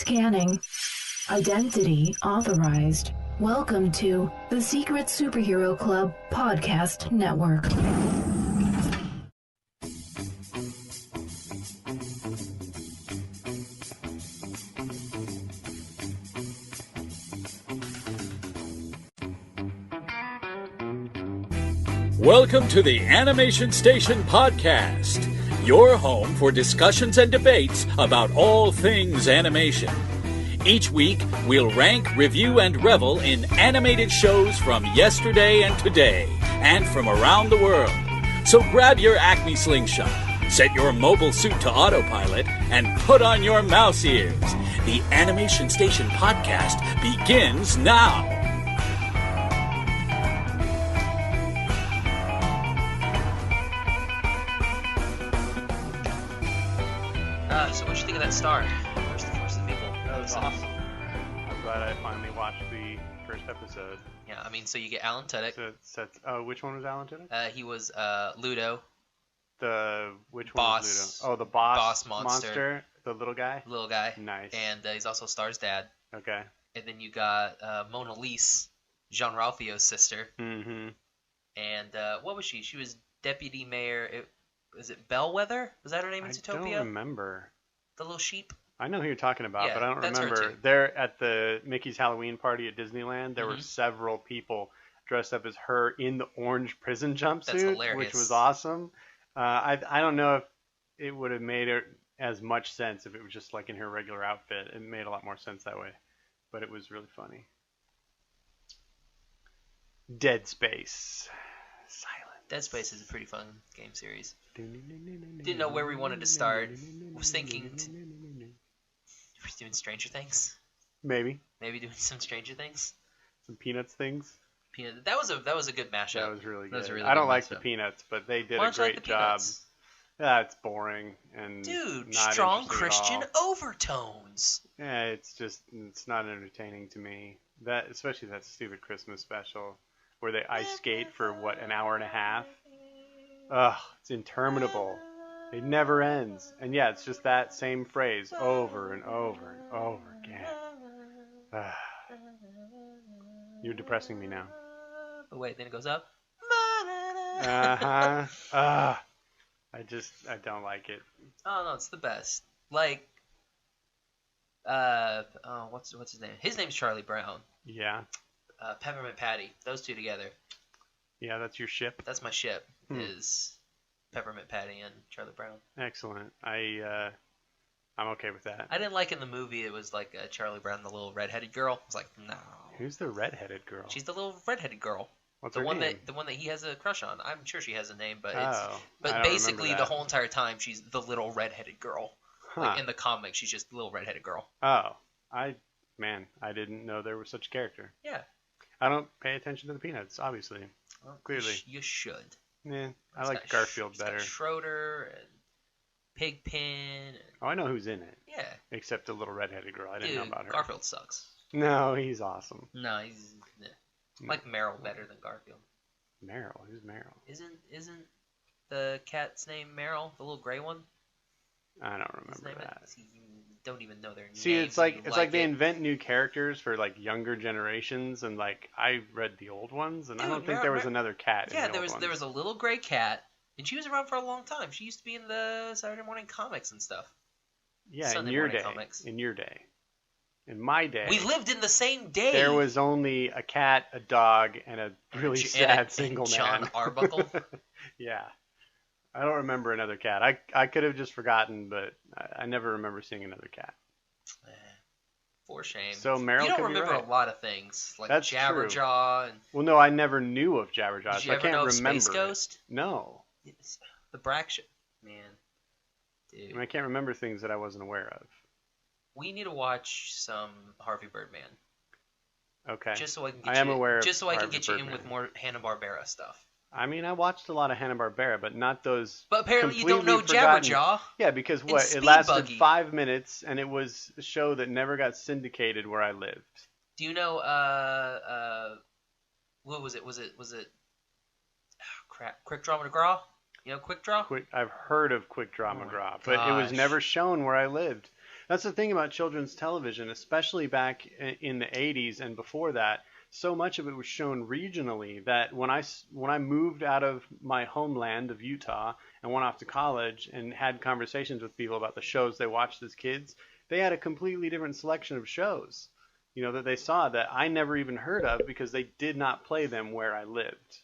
Scanning. Identity authorized. Welcome to the Secret Superhero Club Podcast Network. Welcome to the Animation Station Podcast, your home for discussions and debates about all things animation. Each week, we'll rank, review, and revel in animated shows from yesterday and today, and from around the world. So grab your Acme slingshot, set your mobile suit to autopilot, and put on your mouse ears. The Animation Station Podcast begins now. So what'd you think of that star? First and Force of People. That was awesome. I'm glad I finally watched the first episode. Yeah, I mean, so you get Alan Tudyk. Which one was Alan Tudyk? He was Ludo. Which boss, one was Ludo? Oh, the boss monster. The little guy? Little guy. Nice. And he's also Star's dad. Okay. And then you got Mona Lise, Jean-Ralphio's sister. Mm-hmm. And what was she? She was deputy mayor. Was it Bellwether? Was that her name in Zootopia? I don't remember. The little sheep? I know who you're talking about, Yeah, but I don't that's her remember. too. There at the Mickey's Halloween party at Disneyland, there were several people dressed up as her in the orange prison jumpsuit, That's hilarious. which was awesome. I don't know if it would have made it as much sense if it was just like in her regular outfit. It made a lot more sense that way, but it was really funny. Dead Space. Silent. Dead Space is a pretty fun game series. Didn't know where we wanted to start. Was thinking doing Stranger Things. Maybe Doing some Stranger Things. some Peanuts things. Peanut. That was a good mashup. That was really good. That was a really I don't good like mashup. the Peanuts, but they did Why a don't you like great the job. Peanuts? Yeah, it's boring and Dude, not strong interesting at Christian all. overtones. Yeah, it's not entertaining to me. Especially that stupid Christmas special where they ice skate for an hour and a half. Ugh, it's interminable. It never ends. And yeah, it's just that same phrase over and over and over again. Ugh. You're depressing me now. But wait, then it goes up. Uh-huh. I don't like it. Oh no, it's the best. Like, what's his name? His name's Charlie Brown. Yeah. Peppermint Patty. Those two together. Yeah, that's your ship. That's my ship. Is Peppermint Patty and Charlie Brown. Excellent. I'm okay with that. I didn't like in the movie. It was like Charlie Brown, the little redheaded girl. I was like, no. Who's the redheaded girl? She's the little redheaded girl. What's the her one name? that he has a crush on. I'm sure she has a name, but I don't basically remember the that. whole entire time she's the little redheaded girl. Huh. Like in the comic, she's just the little redheaded girl. Oh, I didn't know there was such a character. Yeah. I don't pay attention to the Peanuts, obviously. Well, Clearly. you should. Yeah, I It's like got Garfield it's got better. Schroeder and Pigpen. And, Oh, I know who's in it. yeah. Except the little redheaded girl. I didn't know Dude, about her. Garfield sucks. No, he's awesome. No, he's I like Meryl better than Garfield. Meryl. Who's Meryl? Isn't the cat's name Meryl, the little gray one? I don't His remember name that. You don't even know their names. See, it's and you like they it. invent new characters for like younger generations, and like I read the old ones, and I Dude, don't think there was another cat. Yeah, in the old there ones. was a little gray cat, and she was around for a long time. She used to be in the Saturday morning comics and stuff. Yeah, Sunday in your morning day. comics. In your day. In my day. We lived in the same day. There was only a cat, a dog, and a really sad and single John man. Arbuckle. Yeah. I don't remember another cat. I could have just forgotten, but I never remember seeing another cat. For shame. So Meryl you don't could be remember right. a lot of things like That's true. Jabberjaw and. Well, no, I never knew of Jabberjaw, Did so you I ever can't know of remember. Space Ghost? No. The Brack Show. Man, I dude. mean, I can't remember things that I wasn't aware of. We need to watch some Harvey Birdman. Okay. Just so I can get I am you, aware of just so I can Harvey get you in Birdman. with more Hanna-Barbera stuff. I mean, I watched a lot of Hanna-Barbera, but not those. But apparently you don't know completely forgotten- Jabberjaw. Yeah, because And what? Speed It lasted Buggy. 5 minutes, and it was a show that never got syndicated where I lived. Do you know what was it? Was it Quick Draw McGraw? You know Quick Draw? I've heard of Quick Draw Oh my McGraw, but it was gosh. never shown where I lived. That's the thing about children's television, especially back in the 80s and before that. So much of it was shown regionally that when I moved out of my homeland of Utah and went off to college and had conversations with people about the shows they watched as kids, they had a completely different selection of shows, that they saw that I never even heard of because they did not play them where I lived.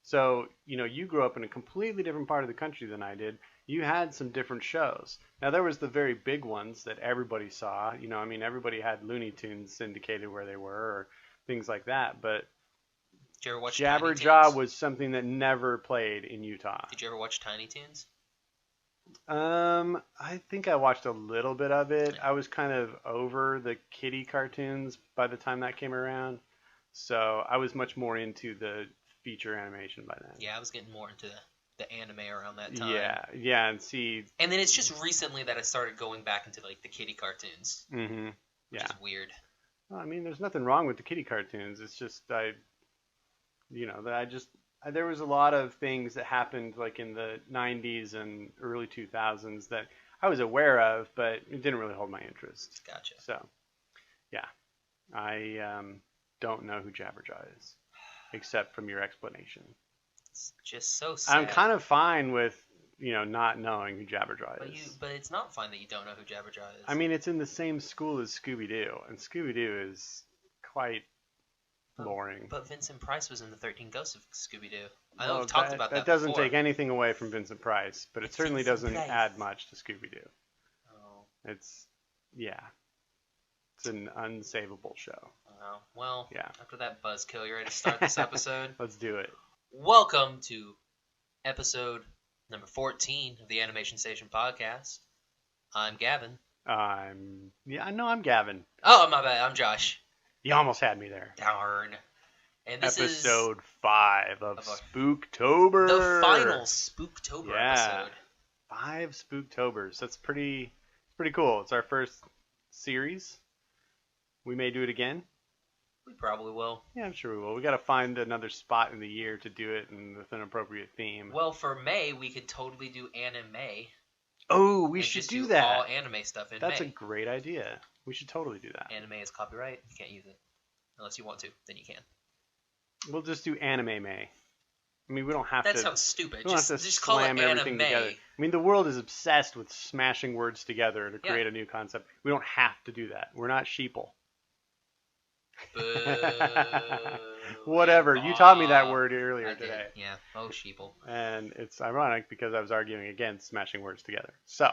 So, you grew up in a completely different part of the country than I did. You had some different shows. Now, there was the very big ones that everybody saw. Everybody had Looney Tunes syndicated where they were or things like that. But did you ever watch Jabberjaw was something that never played in Utah. Did you ever watch Tiny Toons? I think I watched a little bit of it. I was kind of over the kiddie cartoons by the time that came around. So I was much more into the feature animation by then. Yeah, I was getting more into the anime around that time. Yeah, and then it's just recently that I started going back into like the kiddie cartoons. Mm-hmm. Which is weird. Well, there's nothing wrong with the kiddie cartoons. It's just there was a lot of things that happened like in the 90s and early 2000s that I was aware of, but it didn't really hold my interest. Gotcha. So, yeah, I don't know who Jabberjaw is. Except from your explanation. It's just so sad. I'm kind of fine with, not knowing who Jabberjaw is. But it's not fine that you don't know who Jabberjaw is. It's in the same school as Scooby-Doo, and Scooby-Doo is quite boring. But Vincent Price was in the 13 Ghosts of Scooby-Doo. I know we've talked about that doesn't before. take anything away from Vincent Price, but it certainly doesn't add much to Scooby-Doo. Oh. It's an unsavable show. Oh, well, yeah. After that buzzkill, you ready to start this episode? Let's do it. Welcome to episode number 14 of the Animation Station podcast. I'm Gavin. I'm Gavin. Oh, my bad. I'm Josh. You almost had me there. Darn. And this episode 5 of Spooktober. The final Spooktober episode. 5 Spooktobers. That's pretty cool. It's our first series. We may do it again. We probably will. Yeah, I'm sure we will. We got to find another spot in the year to do it and with an appropriate theme. Well, for May, we could totally do anime. Oh, we should do that. All anime stuff in May. That's a great idea. We should totally do that. Anime is copyright. You can't use it. Unless you want to, then you can. We'll just do Anime May. We don't have to. That sounds stupid. We don't have to just call it everything anime. together. The world is obsessed with smashing words together to create a new concept. We don't have to do that. We're not sheeple. Whatever. You taught me that word earlier today. Yeah. Oh, sheeple. And it's ironic because I was arguing against smashing words together. So,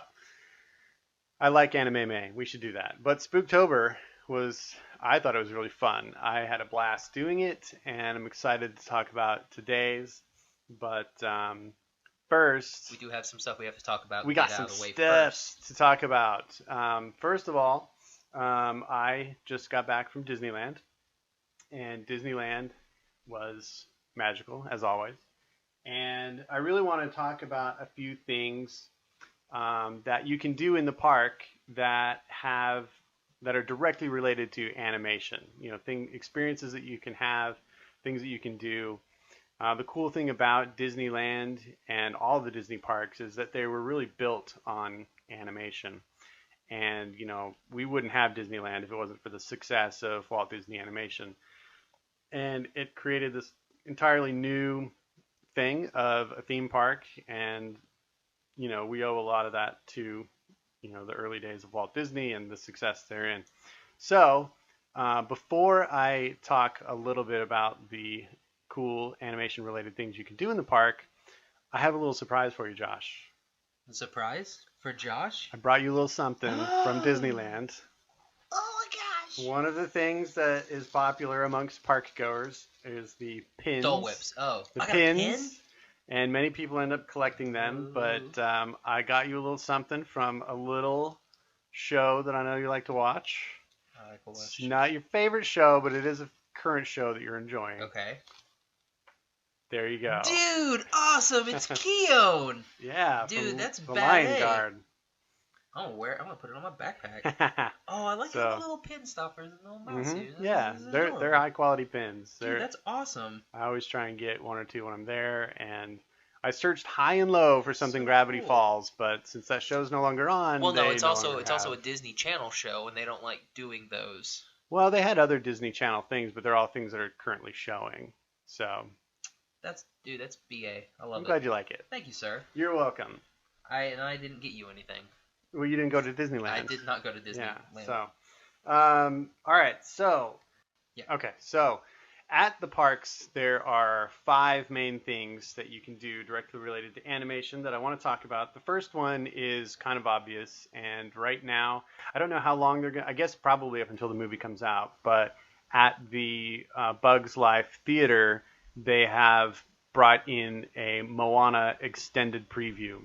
I like Anime May. We should do that. But Spooktober I thought it was really fun. I had a blast doing it, and I'm excited to talk about today's. But first, we do have some stuff we have to talk about. We got some stuff to talk about. First of all, I just got back from Disneyland, and Disneyland was magical, as always. And I really want to talk about a few things that you can do in the park that are directly related to animation. Experiences that you can have, things that you can do. The cool thing about Disneyland and all the Disney parks is that they were really built on animation. And, we wouldn't have Disneyland if it wasn't for the success of Walt Disney Animation. And it created this entirely new thing of a theme park. And, we owe a lot of that to, the early days of Walt Disney and the success therein. So, before I talk a little bit about the cool animation-related things you can do in the park, I have a little surprise for you, Josh. A surprise for Josh? I brought you a little something from Disneyland. Oh my gosh! One of the things that is popular amongst park goers is the pins. Dole Whips. Oh, the I got pins. A pin? And many people end up collecting them, but I got you a little something from a little show that I know you like to watch. I like to watch. It's not your favorite show, but it is a current show that you're enjoying. Okay. There you go. Dude, awesome! It's Keone! Yeah. Dude, that's the bad. Lion Guard. I'm gonna put it on my backpack. Oh, I like the little pin stoppers and little mouse ears. Yeah, they're high quality pins. Dude, that's awesome. I always try and get one or two when I'm there, and I searched high and low for something Gravity Falls, but since that show's no longer on, well, no, they it's no also longer a have. Disney Channel show, and they don't like doing those. Well, they had other Disney Channel things, but they're all things that are currently showing. So That's BA. I love I'm it. glad you like it. Thank you, sir. You're welcome. I didn't get you anything. Well, you didn't go to Disneyland. I did not go to Disneyland. Yeah. So, all right. So, Yeah. okay. So, at the parks, there are 5 main things that you can do directly related to animation that I want to talk about. The first one is kind of obvious, and right now, I don't know how long they're going to, I guess probably up until the movie comes out, but at the Bugs Life Theater, they have brought in a Moana extended preview.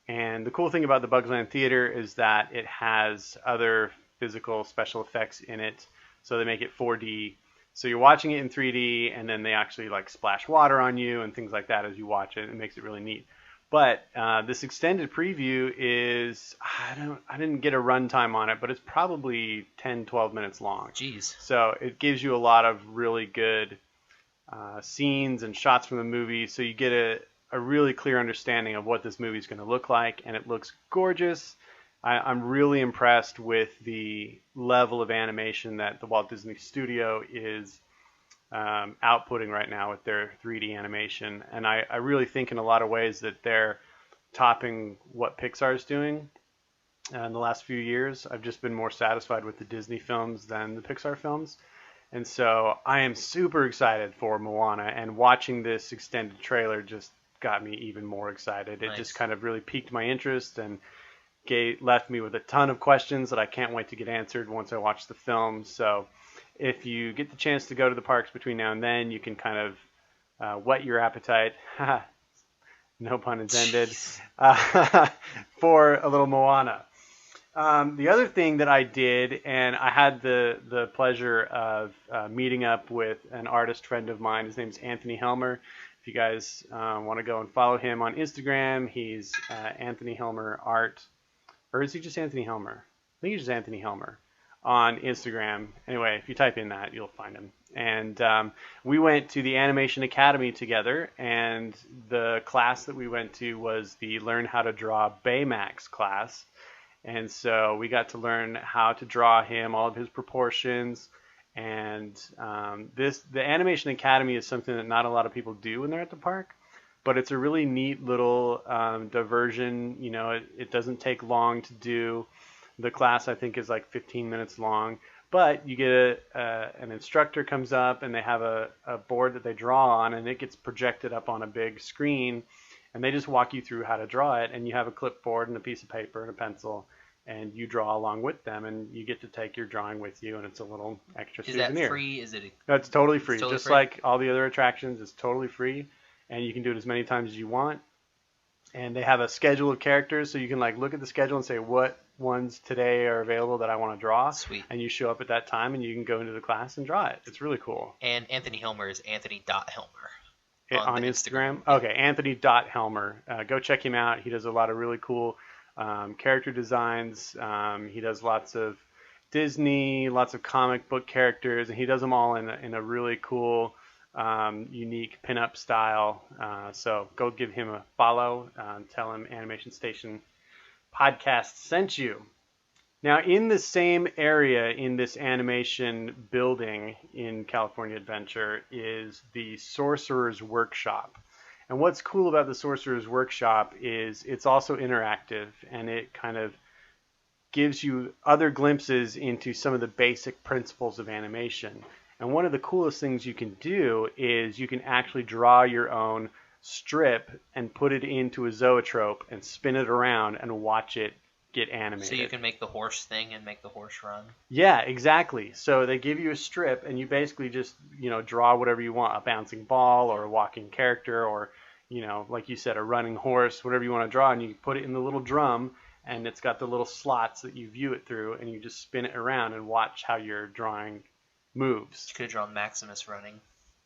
And the cool thing about the Bugs Land Theater is that it has other physical special effects in it, so they make it 4D. So you're watching it in 3D, and then they actually like splash water on you and things like that as you watch it. It makes it really neat. But this extended preview is, I didn't get a runtime on it, but it's probably 10, 12 minutes long. Jeez. So it gives you a lot of really good scenes and shots from the movie, so you get a really clear understanding of what this movie is going to look like, and it looks gorgeous. I'm really impressed with the level of animation that the Walt Disney Studio is outputting right now with their 3D animation, and I really think in a lot of ways that they're topping what Pixar's doing in the last few years. I've just been more satisfied with the Disney films than the Pixar films. And so I am super excited for Moana, and watching this extended trailer just got me even more excited. It just kind of really piqued my interest and left me with a ton of questions that I can't wait to get answered once I watch the film. So if you get the chance to go to the parks between now and then, you can kind of whet your appetite, no pun intended, for a little Moana. The other thing that I did, and I had the pleasure of meeting up with an artist friend of mine. His name's Anthony Helmer. If you guys want to go and follow him on Instagram, he's Anthony Helmer Art. Or is he just Anthony Helmer? I think he's just Anthony Helmer on Instagram. Anyway, if you type in that, you'll find him. And we went to the Animation Academy together, and the class that we went to was the Learn How to Draw Baymax class. And so we got to learn how to draw him, all of his proportions. And the Animation Academy is something that not a lot of people do when they're at the park. But it's a really neat little diversion. You know, it doesn't take long to do. The class, I think, is like 15 minutes long. But you get an instructor comes up, and they have a board that they draw on, and it gets projected up on a big screen. And they just walk you through how to draw it, and you have a clipboard and a piece of paper and a pencil, and you draw along with them, and you get to take your drawing with you, and it's a little extra souvenir. Is that free? Is it? No, it's totally free. Totally just free? like all the other attractions, it's totally free, and you can do it as many times as you want. And they have a schedule of characters, so you can like look at the schedule and say what ones today are available that I want to draw. Sweet. And you show up at that time, and you can go into the class and draw it. It's really cool. And Anthony Helmer is Anthony.Helmer. On Instagram. Okay, Anthony.Helmer. Go check him out. He does a lot of really cool character designs. He does lots of Disney, lots of comic book characters, and he does them all in a really cool, unique pinup style. So go give him a follow. Tell him Animation Station Podcast sent you. Now, in the same area in this animation building in California Adventure is the Sorcerer's Workshop. And what's cool about the Sorcerer's Workshop is it's also interactive, and it kind of gives you other glimpses into some of the basic principles of animation. And one of the coolest things you can do is you can actually draw your own strip and put it into a zoetrope and spin it around and watch it get animated. So you can make the horse thing and make the horse run. Yeah, exactly. So they give you a strip, and you basically just, draw whatever you want, a bouncing ball or a walking character or, like you said, a running horse, whatever you want to draw, and you put it in the little drum, and it's got the little slots that you view it through, and you just spin it around and watch how your drawing moves. You could have drawn Maximus running.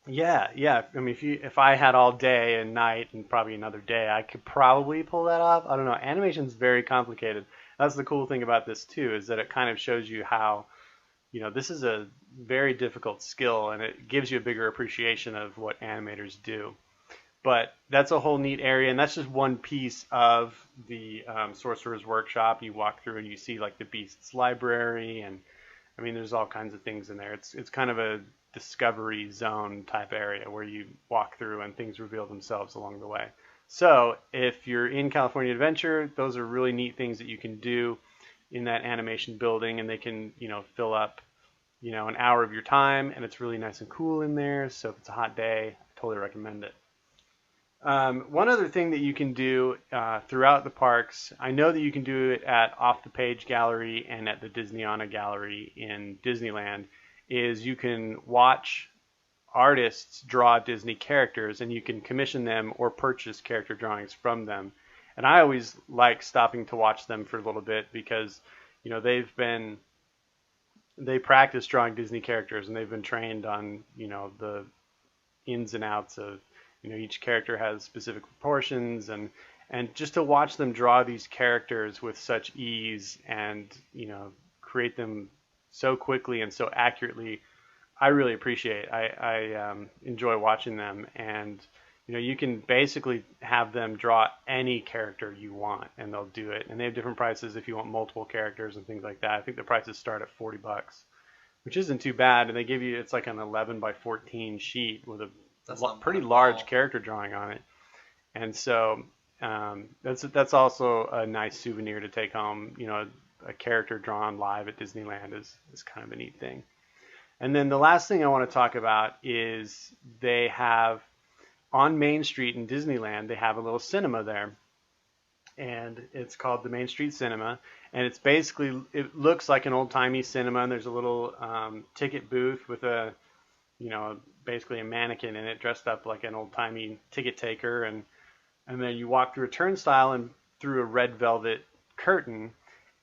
Yeah. I mean, if I had all day and night and probably another day, I could probably pull that off. I don't know. Animation's very complicated. That's the cool thing about this too, is that it kind of shows you how, this is a very difficult skill, and it gives you a bigger appreciation of what animators do. But that's a whole neat area, and that's just one piece of the Sorcerer's Workshop. You walk through and you see like the Beast's Library, and I mean, there's all kinds of things in there. It's kind of a discovery zone type area where you walk through and things reveal themselves along the way. So if you're in California Adventure, those are really neat things that you can do in that animation building, and they can, fill up, an hour of your time, and it's really nice and cool in there. So if it's a hot day, I totally recommend it. One other thing that you can do throughout the parks, I know that you can do it at Off the Page Gallery and at the Disneyana Gallery in Disneyland, is you can watch artists draw Disney characters, and you can commission them or purchase character drawings from them. And I always like stopping to watch them for a little bit because, they practice drawing Disney characters, and they've been trained on, the ins and outs of, each character has specific proportions, and just to watch them draw these characters with such ease and, create them so quickly and so accurately, I really appreciate. I enjoy watching them, and you can basically have them draw any character you want, and they'll do it. And they have different prices if you want multiple characters and things like that. I think the prices start at $40, which isn't too bad. And they give you, it's like an 11 by 14 sheet with a pretty large character drawing on it. And so that's also a nice souvenir to take home. A character drawn live at Disneyland is kind of a neat thing. And then the last thing I want to talk about is they have on Main Street in Disneyland, they have a little cinema there, and it's called the Main Street Cinema, and it's basically, it looks like an old-timey cinema, and there's a little ticket booth with basically a mannequin in it dressed up like an old-timey ticket taker, and then you walk through a turnstile and through a red velvet curtain,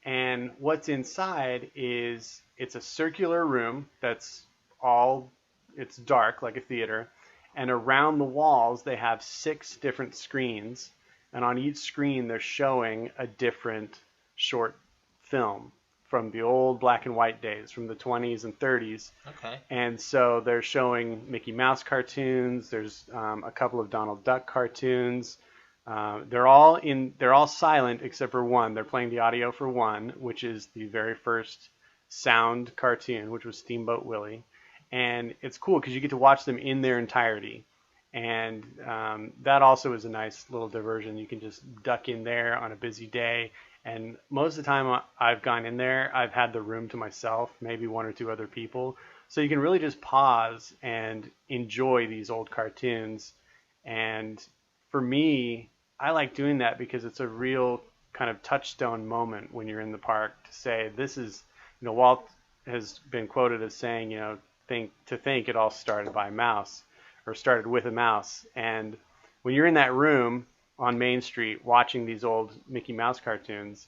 and what's inside is, it's a circular room it's dark like a theater, and around the walls they have 6 different screens, and on each screen they're showing a different short film from the old black and white days, from the 20s and 30s. Okay. And so they're showing Mickey Mouse cartoons. There's a couple of Donald Duck cartoons. They're all silent except for one. They're playing the audio for one, which is the very first sound cartoon, which was Steamboat Willie. And it's cool because you get to watch them in their entirety. And that also is a nice little diversion. You can just duck in there on a busy day. And most of the time I've gone in there, I've had the room to myself, maybe 1 or 2 other people. So you can really just pause and enjoy these old cartoons. And for me, I like doing that because it's a real kind of touchstone moment when you're in the park to say, this is, Walt has been quoted as saying, think it all started by a mouse, or started with a mouse. And when you're in that room on Main Street watching these old Mickey Mouse cartoons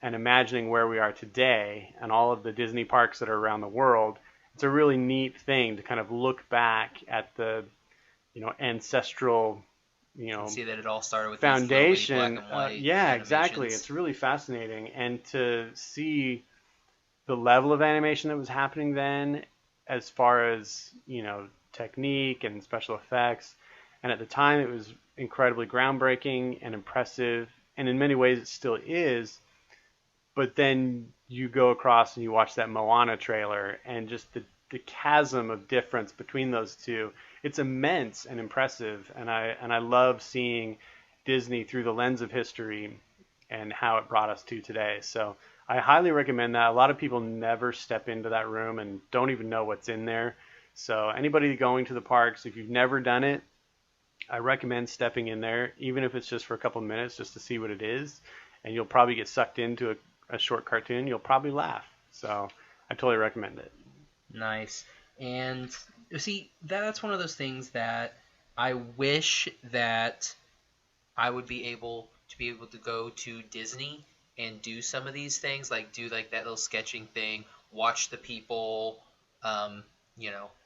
and imagining where we are today and all of the Disney parks that are around the world, it's a really neat thing to kind of look back at the, ancestral, see that it all started with foundation. Black and white yeah, animations. Exactly. It's really fascinating. And to see the level of animation that was happening then, as far as, technique and special effects. And at the time, it was incredibly groundbreaking and impressive. And in many ways, it still is. But then you go across and you watch that Moana trailer, and just the chasm of difference between those two, it's immense and impressive. And I love seeing Disney through the lens of history and how it brought us to today. So I highly recommend that. A lot of people never step into that room and don't even know what's in there. So anybody going to the parks, if you've never done it, I recommend stepping in there, even if it's just for a couple of minutes, just to see what it is. And you'll probably get sucked into a short cartoon. You'll probably laugh. So I totally recommend it. Nice. And see, that's one of those things that I wish that I would be able to go to Disney and do some of these things, like do like that little sketching thing, watch the people,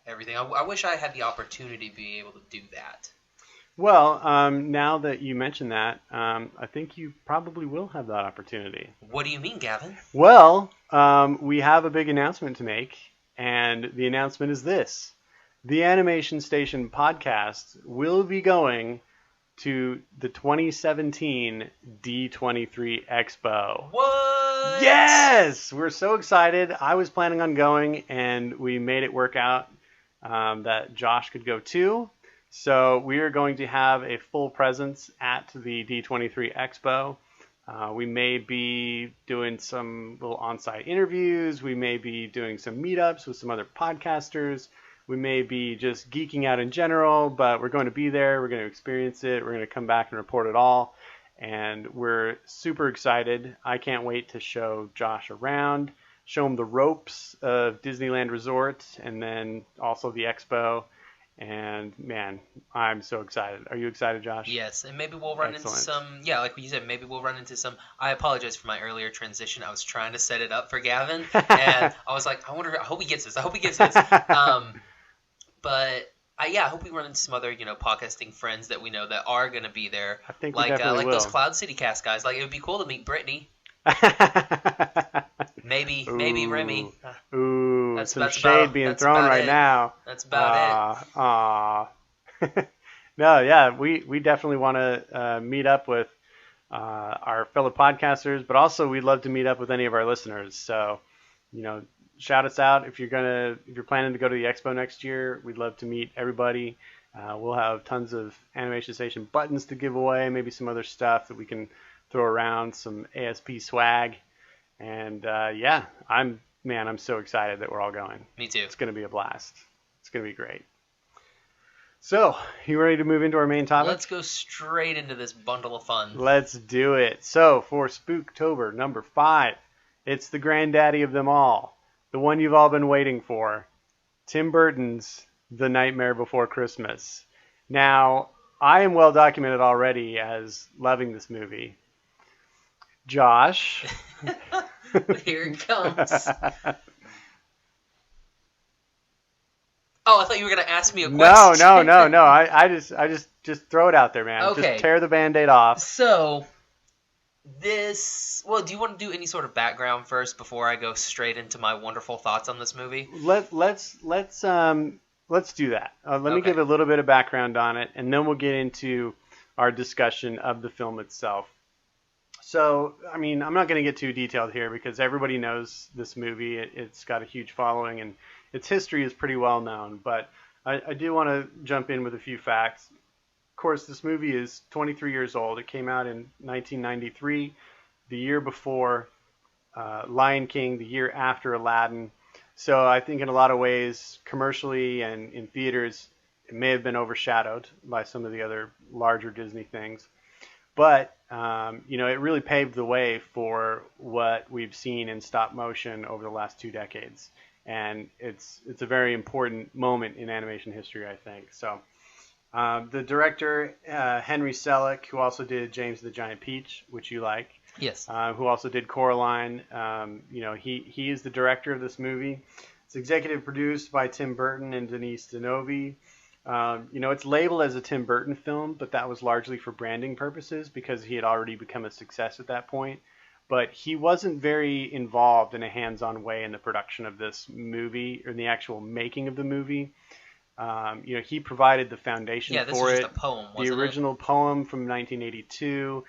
everything. I wish I had the opportunity to be able to do that. Well, now that you mention that, I think you probably will have that opportunity. What do you mean, Gavin? Well, we have a big announcement to make, and the announcement is this. The Animation Station podcast will be going to the 2017 D23 Expo. What? Yes! We're so excited. I was planning on going, and we made it work out that Josh could go too. So we are going to have a full presence at the D23 Expo. We may be doing some little on-site interviews. We may be doing some meetups with some other podcasters. We may be just geeking out in general, but we're going to be there. We're going to experience it. We're going to come back and report it all. And we're super excited. I can't wait to show Josh around, show him the ropes of Disneyland Resort, and then also the Expo. And man, I'm so excited. Are you excited, Josh? Yes, and maybe we'll run into some, like you said, maybe we'll run into some, I apologize for my earlier transition. I was trying to set it up for Gavin, and I was like, I hope he gets this. But I hope we run into some other, podcasting friends that we know that are going to be there. I think we definitely will. Those Cloud City Cast guys. Like, it would be cool to meet Brittany. Maybe Remy. Ooh, some shade being thrown right now. That's about it. No, yeah, we definitely want to meet up with our fellow podcasters, but also we'd love to meet up with any of our listeners. So, shout us out if you're planning to go to the Expo next year. We'd love to meet everybody. We'll have tons of Animation Station buttons to give away, maybe some other stuff that we can throw around, some ASP swag. And I'm so excited that we're all going. Me too. It's going to be a blast. It's going to be great. So, you ready to move into our main topic? Let's go straight into this bundle of fun. Let's do it. So, for Spooktober number 5, it's the granddaddy of them all, the one you've all been waiting for, Tim Burton's The Nightmare Before Christmas. Now, I am well documented already as loving this movie. Josh. Here it comes. Oh, I thought you were going to ask me a question. No. I just throw it out there, man. Okay. Just tear the Band-Aid off. So, do you want to do any sort of background first before I go straight into my wonderful thoughts on this movie? Let's do that. Let me give a little bit of background on it, and then we'll get into our discussion of the film itself. So, I mean, I'm not going to get too detailed here because everybody knows this movie. It's got a huge following, and its history is pretty well known. But I do want to jump in with a few facts. Of course, this movie is 23 years old. It came out in 1993, the year before Lion King, the year after Aladdin. So I think in a lot of ways, commercially and in theaters, it may have been overshadowed by some of the other larger Disney things. But, it really paved the way for what we've seen in stop motion over the last 2 decades. And it's a very important moment in animation history, I think. So the director, Henry Selick, who also did James the Giant Peach, which you like. Yes. Who also did Coraline. He is the director of this movie. It's executive produced by Tim Burton and Denise Denovi. It's labeled as a Tim Burton film, but that was largely for branding purposes because he had already become a success at that point. But he wasn't very involved in a hands-on way in the production of this movie or in the actual making of the movie. He provided the foundation for it. Yeah, this was just a poem, wasn't it? The original poem from 1982,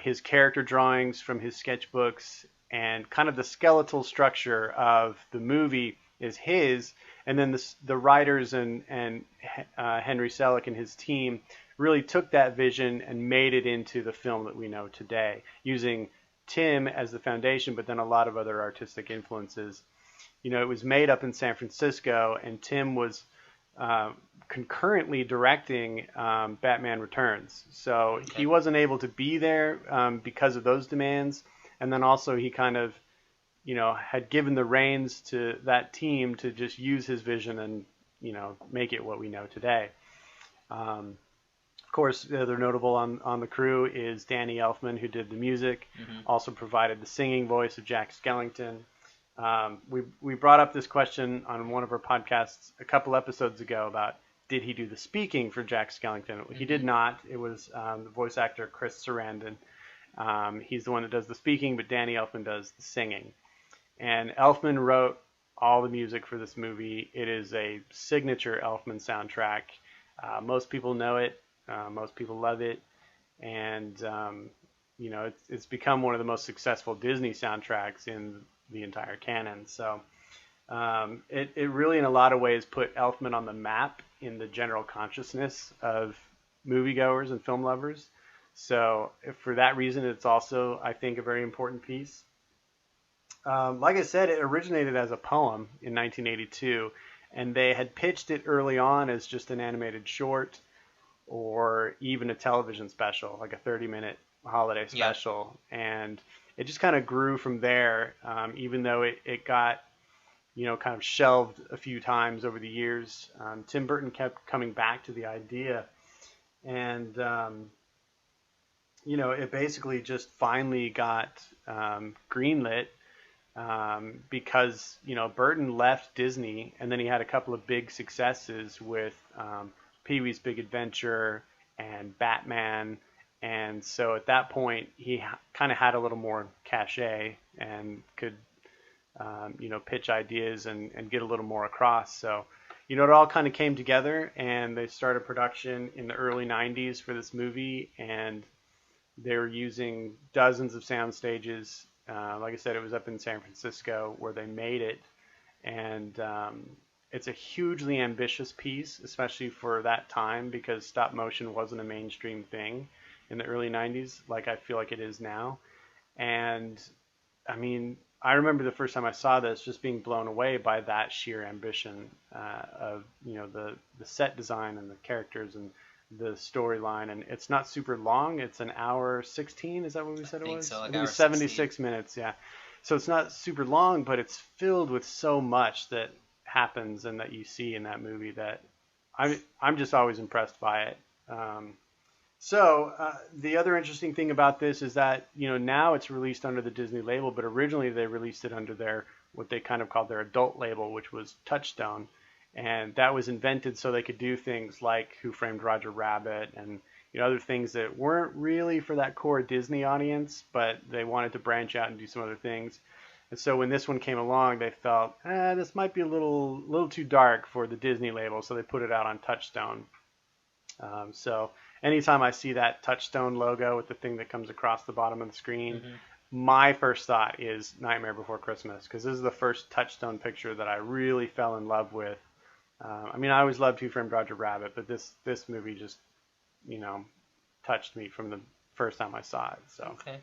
his character drawings from his sketchbooks, and kind of the skeletal structure of the movie is his. And then the writers and Henry Selick and his team really took that vision and made it into the film that we know today, using Tim as the foundation, but then a lot of other artistic influences. It was made up in San Francisco, and Tim was concurrently directing Batman Returns. So he wasn't able to be there because of those demands. And then also he kind of had given the reins to that team to just use his vision and, make it what we know today. Of course, the other notable on the crew is Danny Elfman, who did the music, also provided the singing voice of Jack Skellington. We brought up this question on one of our podcasts a couple episodes ago about did he do the speaking for Jack Skellington? He did not. It was the voice actor Chris Sarandon. He's the one that does the speaking, but Danny Elfman does the singing. And Elfman wrote all the music for this movie. It is a signature Elfman soundtrack. Most people know it. Most people love it, and it's become one of the most successful Disney soundtracks in the entire canon. So it really, in a lot of ways, put Elfman on the map in the general consciousness of moviegoers and film lovers. So for that reason, it's also, I think, a very important piece. Like I said, it originated as a poem in 1982, and they had pitched it early on as just an animated short or even a television special, like a 30-minute holiday special. Yeah. And it just kind of grew from there, even though it got, kind of shelved a few times over the years. Tim Burton kept coming back to the idea, and it basically just finally got greenlit because Burton left Disney, and then he had a couple of big successes with Pee-wee's Big Adventure and Batman, and so at that point he kind of had a little more cachet and could pitch ideas and get a little more across. So it all kind of came together, and they started production in the early 90s for this movie, and they were using dozens of sound stages. Like I said, it was up in San Francisco where they made it, and it's a hugely ambitious piece, especially for that time, because stop motion wasn't a mainstream thing in the early 90s like I feel like it is now. And I mean, I remember the first time I saw this just being blown away by that sheer ambition of the set design and the characters and the storyline. And it's not super long. It's an hour 16. Is that what we said it was? So, like it was 76 16 minutes. Yeah. So it's not super long, but it's filled with so much that happens and that you see in that movie that I'm just always impressed by it. So the other interesting thing about this is that now it's released under the Disney label, but originally they released it under their what they kind of called their adult label, which was Touchstone, and that was invented so they could do things like Who Framed Roger Rabbit and other things that weren't really for that core Disney audience, but they wanted to branch out and do some other things. And so when this one came along, they felt this might be a little too dark for the Disney label, so they put it out on Touchstone. So anytime I see that Touchstone logo with the thing that comes across the bottom of the screen, my first thought is Nightmare Before Christmas, because this is the first Touchstone picture that I really fell in love with. I mean, I always loved Who Framed Roger Rabbit, but this movie just, touched me from the first time I saw it. So, okay.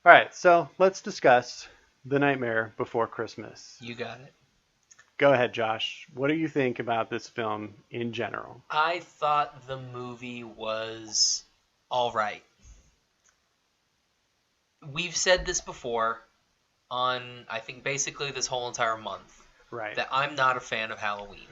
All right, so let's discuss The Nightmare Before Christmas. You got it. Go ahead, Josh. What do you think about this film in general? I thought the movie was all right. We've said this before on, I think, basically this whole entire month. Right. That I'm not a fan of Halloween.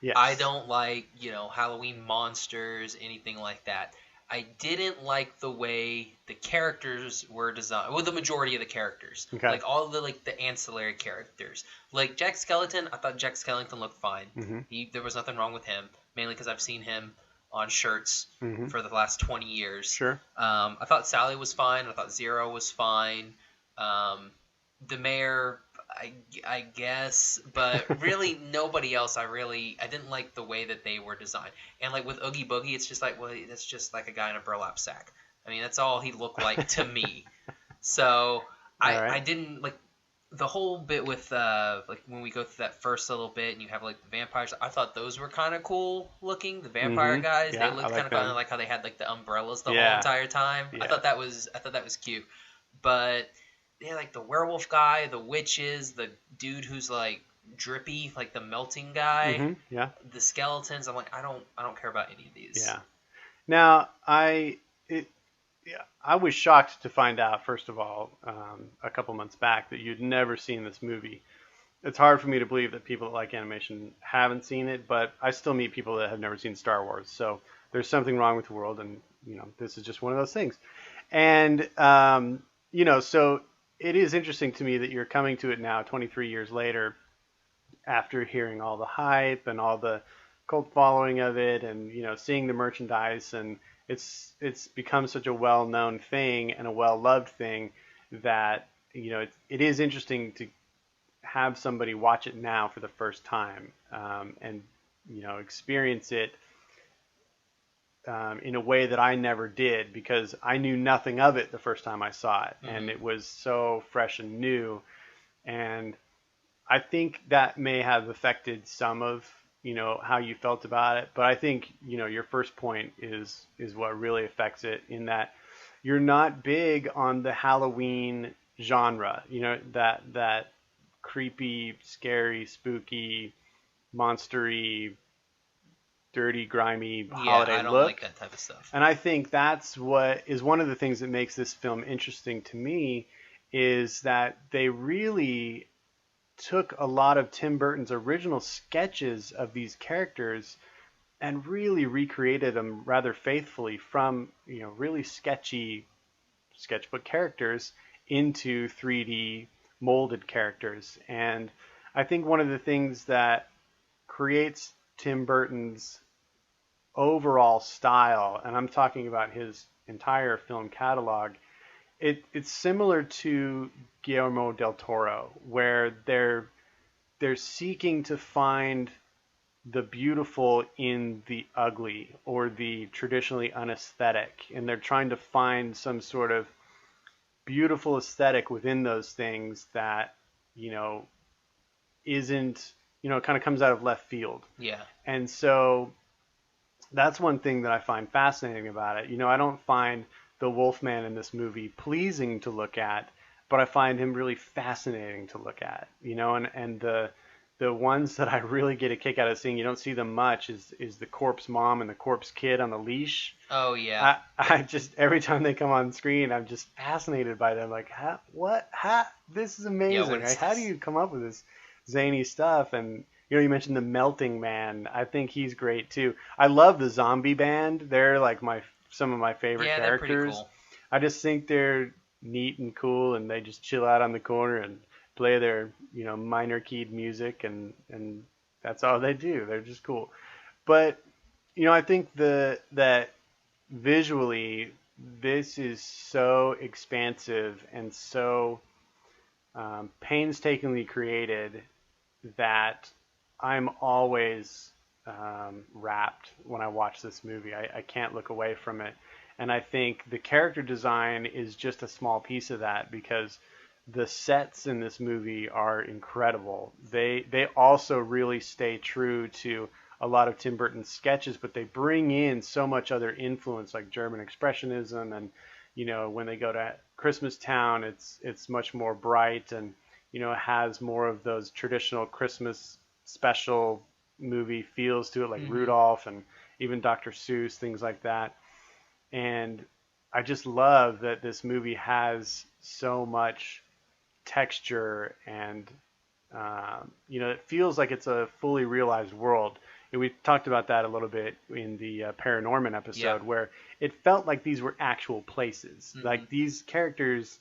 Yes. I don't like, Halloween monsters, anything like that. I didn't like the way the characters were designed. Well, the majority of the characters. Okay. Like all the ancillary characters. Like Jack Skellington, I thought Jack Skellington looked fine. Mm-hmm. There was nothing wrong with him, mainly because I've seen him on shirts Mm-hmm. for the last 20 years. Sure. I thought Sally was fine. I thought Zero was fine. The mayor, I guess, but really nobody else. I didn't like the way that they were designed. And like with Oogie Boogie, it's just like, well, that's just like a guy in a burlap sack. I mean, that's all he looked like to me. So I didn't like the whole bit with like when we go through that first little bit and you have like the vampires. I thought those were kind of cool looking. The vampire guys, Yeah, they looked I kind of fun. I like how they had like the umbrellas the whole Yeah. entire time. Yeah. I thought that was cute, but. Yeah, like the werewolf guy, the witches, the dude who's like drippy, like the melting guy. Mm-hmm. Yeah. The skeletons. I'm like, I don't care about any of these. Yeah. Now, I was shocked to find out, first of all, a couple months back, that you'd never seen this movie. It's hard for me to believe that people that like animation haven't seen it, but I still meet people that have never seen Star Wars. So there's something wrong with the world, and this is just one of those things. And so it is interesting to me that you're coming to it now, 23 years later, after hearing all the hype and all the cult following of it, and seeing the merchandise, and it's become such a well-known thing and a well-loved thing that it is interesting to have somebody watch it now for the first time and experience it in a way that I never did, because I knew nothing of it the first time I saw it, and it was so fresh and new. And I think that may have affected some of, how you felt about it. But I think, your first point is what really affects it, in that you're not big on the Halloween genre, that creepy, scary, spooky, monstery, dirty, grimy holiday I don't look. like that type of stuff. And I think that's what is one of the things that makes this film interesting to me, is that they really took a lot of Tim Burton's original sketches of these characters and really recreated them rather faithfully from, really sketchy sketchbook characters into 3D molded characters. And I think one of the things that creates Tim Burton's overall style, and I'm talking about his entire film catalog, it's similar to Guillermo del Toro, where they're seeking to find the beautiful in the ugly, or the traditionally unaesthetic, and they're trying to find some sort of beautiful aesthetic within those things that isn't kind of comes out of left field. Yeah. And so that's one thing that I find fascinating about it. I don't find the Wolfman in this movie pleasing to look at, but I find him really fascinating to look at. And the ones that I really get a kick out of seeing, you don't see them much, is the corpse mom and the corpse kid on the leash. Oh yeah. I just, every time they come on screen, I'm just fascinated by them. Like, this is amazing. Yeah, how do you come up with this zany stuff? And you mentioned the Melting Man. I think he's great too. I love the Zombie Band. They're like some of my favorite characters. They're pretty cool. I just think they're neat and cool, and they just chill out on the corner and play their minor keyed music, and that's all they do. They're just cool. But I think that visually this is so expansive and so painstakingly created that I'm always rapt when I watch this movie. I can't look away from it. And I think the character design is just a small piece of that, because the sets in this movie are incredible. They also really stay true to a lot of Tim Burton's sketches, but they bring in so much other influence, like German Expressionism, and when they go to Christmas Town, it's much more bright, and it has more of those traditional Christmas special movie feels to it, like Rudolph and even Dr. Seuss, things like that. And I just love that this movie has so much texture, and it feels like it's a fully realized world. And we talked about that a little bit in the Paranorman episode, where it felt like these were actual places. Like these characters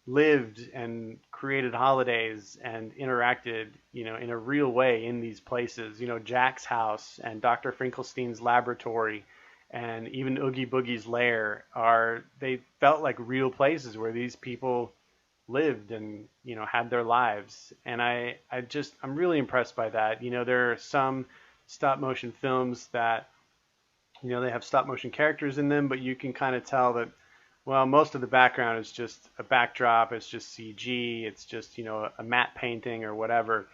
lived and created holidays and interacted, in a real way in these places. Jack's house and Dr. Finkelstein's laboratory and even Oogie Boogie's lair they felt like real places where these people lived and, had their lives. And I'm really impressed by that. There are some stop motion films that, they have stop motion characters in them, but you can kind of tell that, well, most of the background is just a backdrop, it's just CG, it's just, a matte painting or whatever.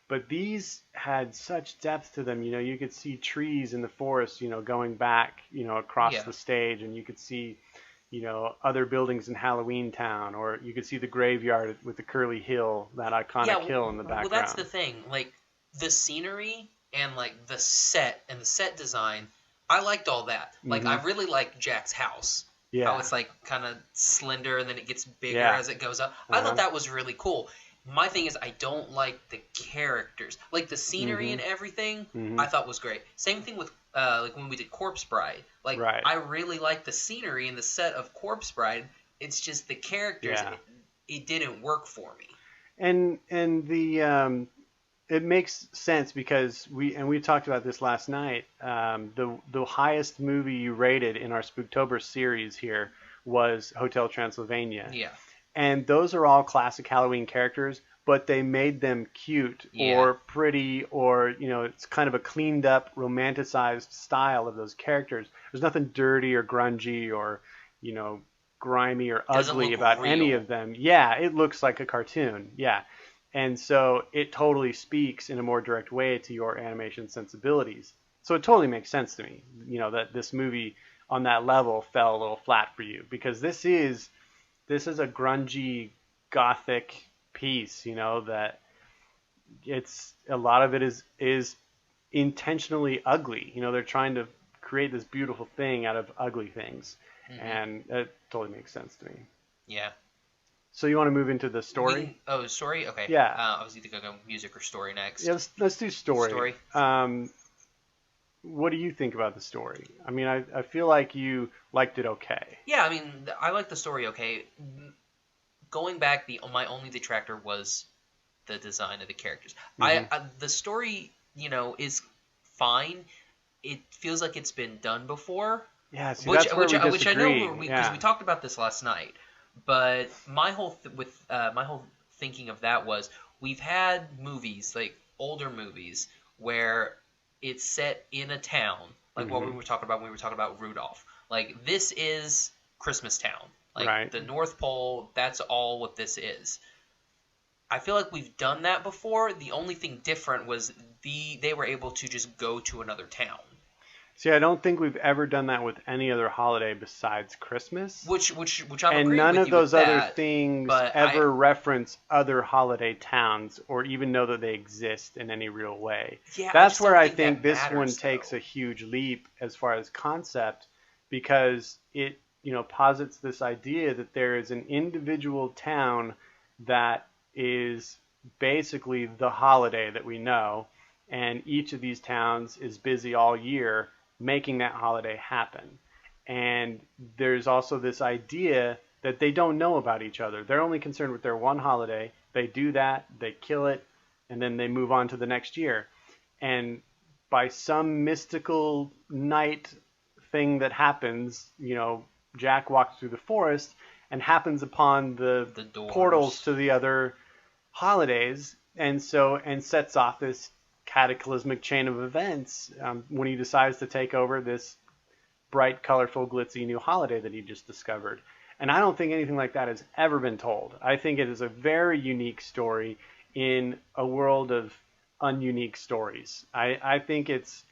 But these had such depth to them. You could see trees in the forest, going back, across the stage, and you could see, other buildings in Halloween Town, or you could see the graveyard with the curly hill, that iconic hill in the background. Well, that's the thing. Like, the scenery and, like, the set and the set design, I liked all that. Like, I really liked Jack's house. Yeah. How it's, like, kind of slender and then it gets bigger as it goes up. I thought that was really cool. My thing is, I don't like the characters. Like, the scenery and everything, I thought was great. Same thing with, like, when we did Corpse Bride. Like, I really like the scenery and the set of Corpse Bride. It's just the characters, it didn't work for me. And the it makes sense, because we talked about this last night. The highest movie you rated in our Spooktober series here was Hotel Transylvania. Yeah. And those are all classic Halloween characters, but they made them cute or pretty, or, you know, it's kind of a cleaned up, romanticized style of those characters. There's nothing dirty or grungy or, you know, grimy or ugly about real. any of them. Yeah, it looks like a cartoon. Yeah. And so it totally speaks in a more direct way to your animation sensibilities. So it totally makes sense to me, you know, that this movie on that level fell a little flat for you, because this is a grungy, gothic piece, you know, that it's a lot of it is intentionally ugly. You know, they're trying to create this beautiful thing out of ugly things, and it totally makes sense to me. Yeah. So you want to move into the story? Story? Okay. Yeah. I was either going to go music or story next. Yeah, let's do story. Story. What do you think about the story? I mean, I feel like you liked it okay. Yeah, I mean, I liked the story okay. Going back, my only detractor was the design of the characters. The story, you know, is fine. It feels like it's been done before. Yeah, see, that's where we disagree. Which I know, because we talked about this last night. But my whole thinking of that was, we've had movies, like older movies, where it's set in a town, like what we were talking about when we were talking about Rudolph. Like, this is Christmas Town. Like, the North Pole, that's all what this is. I feel like we've done that before. The only thing different was they were able to just go to another town. See, I don't think we've ever done that with any other holiday besides Christmas. Which I'm and agreeing with you. And none of those other that, things ever reference other holiday towns or even know that they exist in any real way. Yeah, that's where I think that this matters, one takes a huge leap as far as concept, because it, you know, posits this idea that there is an individual town that is basically the holiday that we know, and each of these towns is busy all year making that holiday happen. And there's also this idea that they don't know about each other. They're only concerned with their one holiday. They do that, they kill it, and then they move on to the next year. And by some mystical night thing that happens, you know, Jack walks through the forest and happens upon the portals to the other holidays, and sets off this cataclysmic chain of events when he decides to take over this bright, colorful, glitzy new holiday that he just discovered. And I don't think anything like that has ever been told. I think it is a very unique story in a world of ununique stories. I think it's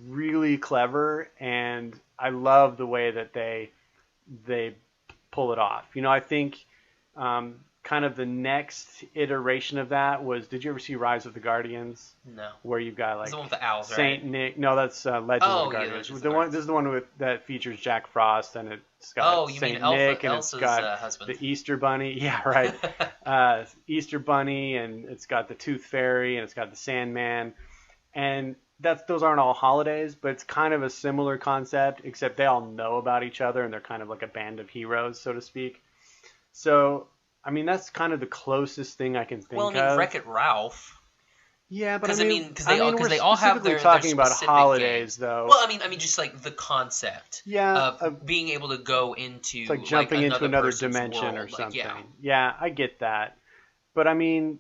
really clever, and I love the way that they pull it off. You know, I think kind of the next iteration of that was, did you ever see Rise of the Guardians? No. Where you've got like the one with the owls, Saint right? Nick. No, that's Legend of the Guardians. This is the one that features Jack Frost, and it's got Saint Nick, and it's got the Easter Bunny. Yeah, right. Easter Bunny, and it's got the Tooth Fairy, and it's got the Sandman, and those aren't all holidays, but it's kind of a similar concept, except they all know about each other, and they're kind of like a band of heroes, so to speak. So, I mean, that's kind of the closest thing I can think of. Well, I mean, Wreck-It Ralph. Yeah, but because they all have their talking about holidays, though. Well, I mean, just like the concept. Yeah, of being able to go into it's like jumping into another dimension world, or something. Like, yeah, I get that, but I mean,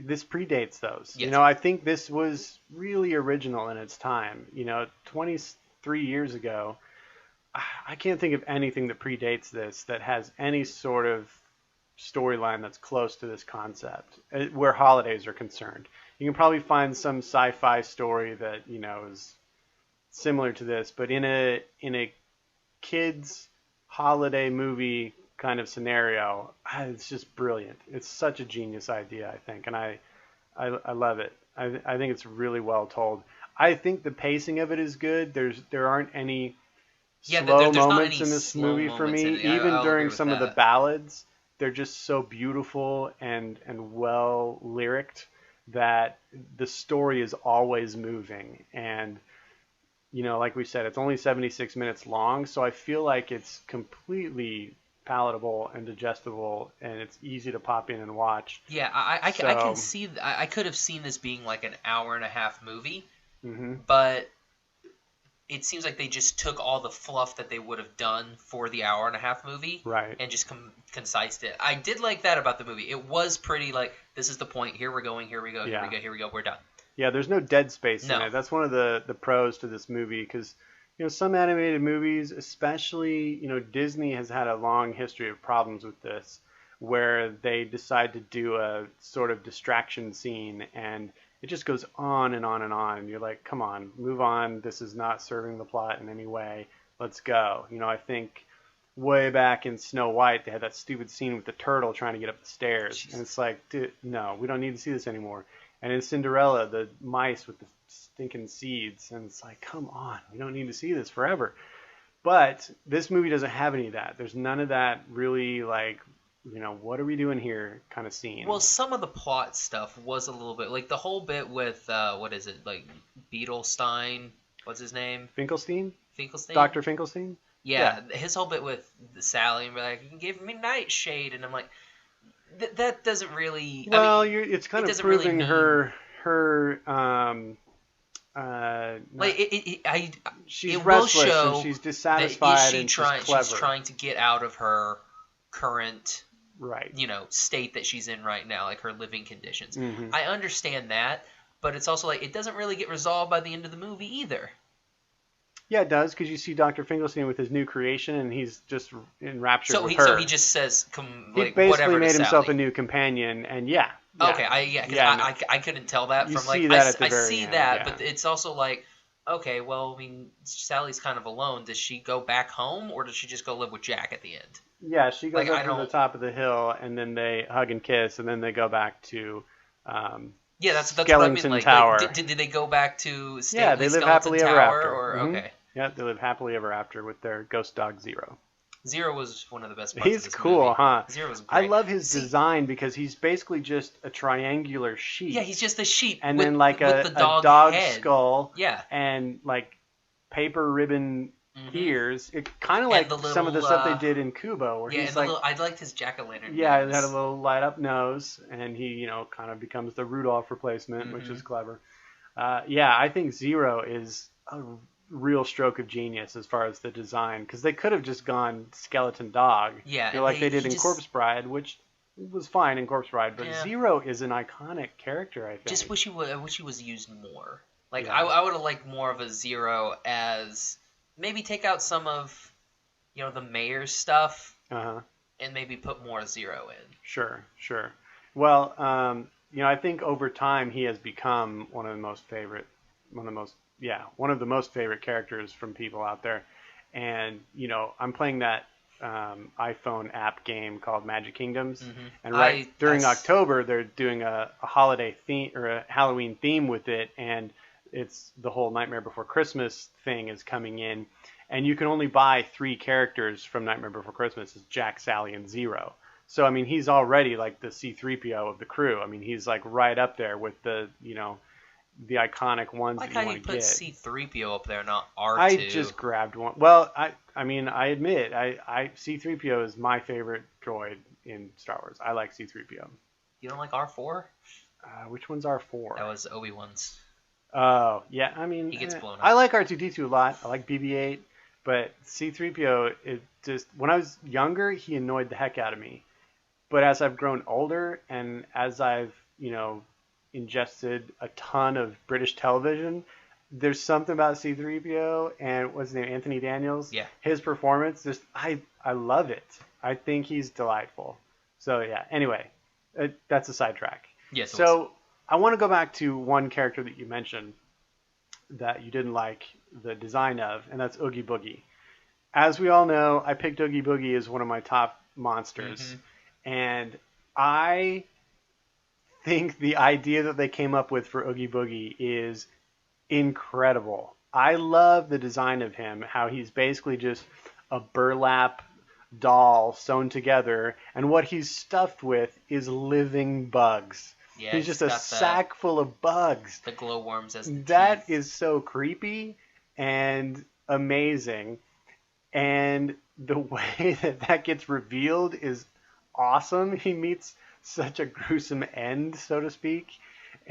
this predates those. Yes. You know, I think this was really original in its time. You know, 23 years ago, I can't think of anything that predates this that has any sort of storyline that's close to this concept where holidays are concerned. You can probably find some sci-fi story that, you know, is similar to this, but in a kids holiday movie kind of scenario, it's just brilliant. It's such a genius idea, I think, and I love it. I think it's really well told. I think the pacing of it is good. There aren't any slow moments in this movie for me. Even during some of the ballads, they're just so beautiful and well lyriced that the story is always moving. And, you know, like we said, it's only 76 minutes long, so I feel like it's completely palatable and digestible, and it's easy to pop in and watch. Yeah, I can see. I could have seen this being like an hour and a half movie, but it seems like they just took all the fluff that they would have done for the hour-and-a-half movie, Right. and just concised it. I did like that about the movie. It was pretty like, this is the point. Here we're going. Here we go. Here Yeah. we go. Here we go. We're done. Yeah, there's no dead space No. in it. That's one of the pros to this movie because, some animated movies, especially, Disney has had a long history of problems with this, where they decide to do a sort of distraction scene and it just goes on and on and on. You're like, come on, move on. This is not serving the plot in any way. Let's go. I think way back in Snow White, they had that stupid scene with the turtle trying to get up the stairs. Jesus. And it's like, dude, no, we don't need to see this anymore. And in Cinderella, the mice with the stinking seeds. And it's like, come on, we don't need to see this forever. But this movie doesn't have any of that. There's none of that really like, what are we doing here kind of scene. Well, some of the plot stuff was a little bit like the whole bit with what is it, like Beetlestein? What's his name? Finkelstein? Dr. Finkelstein? Yeah, his whole bit with Sally and be like, you can give me nightshade, and I'm like, that doesn't really. Well, I mean, it's kind of really proving mean- her. Like she's it will restless show and she's that dissatisfied and she's clever. she's trying to get out of her current, Right. state that she's in right now, like her living conditions. Mhm. I understand that, but it's also like it doesn't really get resolved by the end of the movie either. Yeah, it does, because you see Dr. Finkelstein with his new creation, and he's just enraptured So with he her. so he just says He like basically whatever to made himself Sally. a new companion, and yeah. Okay, Yeah, I couldn't tell that You from like see that at the I very see end, that, yeah. but it's also like, okay, well, I mean, Sally's kind of alone. Does she go back home, or does she just go live with Jack at the end? Yeah, she goes Like, I up to the don't- top of the hill, and then they hug and kiss, and then they go back to Yeah, that's what I mean. Skeleton Like, Tower. did they go back to stately Yeah, they live Skeleton happily Tower, ever after. or Mhm. okay? Yeah, they live happily ever after with their ghost dog Zero. Zero was one of the best parts He's of this cool, movie. huh? Zero was I great. love his See, design because he's basically just a triangular sheet. Yeah, he's just a sheet and with, then like with a the dog dog head. skull Yeah. and like paper ribbon Mhm. ears. It kind of And like the some of the little, stuff they did in Kubo, where Yeah, he's and like, I liked his jack-o'-lantern. yeah, it nose. had a little light up nose, and he kind of becomes the Rudolph replacement, which Mhm. is clever. Yeah, I think Zero is a real stroke of genius as far as the design, because they could have just gone skeleton dog, Yeah, like they did he in just- Corpse Bride, which was fine in Corpse Bride, but Yeah. Zero is an iconic character, I think. Just wish he was used more. Like Yeah. I would have liked more of a Zero, as maybe take out some of the mayor's stuff Uh-huh. and maybe put more Zero in. Sure. Well, I think over time he has become one of the most favorite characters from people out there. And, I'm playing that iPhone app game called Magic Kingdoms. Mhm. And during I- October, they're doing a holiday theme or a Halloween theme with it. And it's the whole Nightmare Before Christmas thing is coming in. And you can only buy 3 characters from Nightmare Before Christmas. It's Jack, Sally, and Zero. So, I mean, he's already like the C-3PO of the crew. I mean, he's like right up there with the iconic ones I like that how you you want to put get. C-3PO up there, not R2. I just grabbed one. Well, I mean, I admit, C-3PO is my favorite droid in Star Wars. I like C-3PO. You don't like R4? Which one's R4? That was Obi-Wan's. Oh, yeah. I mean, He gets blown up. I like R2-D2 a lot. I like BB-8, but C-3PO, when I was younger, he annoyed the heck out of me. But as I've grown older and as I've, ingested a ton of British television, there's something about C-3PO and what's his name, Anthony Daniels. Yeah. His performance, I love it. I think he's delightful. So yeah. Anyway, that's a sidetrack. Yes. It So was. I want to go back to one character that you mentioned that you didn't like the design of, and that's Oogie Boogie. As we all know, I picked Oogie Boogie as one of my top monsters, and I think the idea that they came up with for Oogie Boogie is incredible. I love the design of him, how he's basically just a burlap doll sewn together, and what he's stuffed with is living bugs. Yeah, He's just a got sack full of bugs. The glowworms as the That teeth. is so creepy and amazing. And the way that gets revealed is awesome. He meets such a gruesome end, so to speak.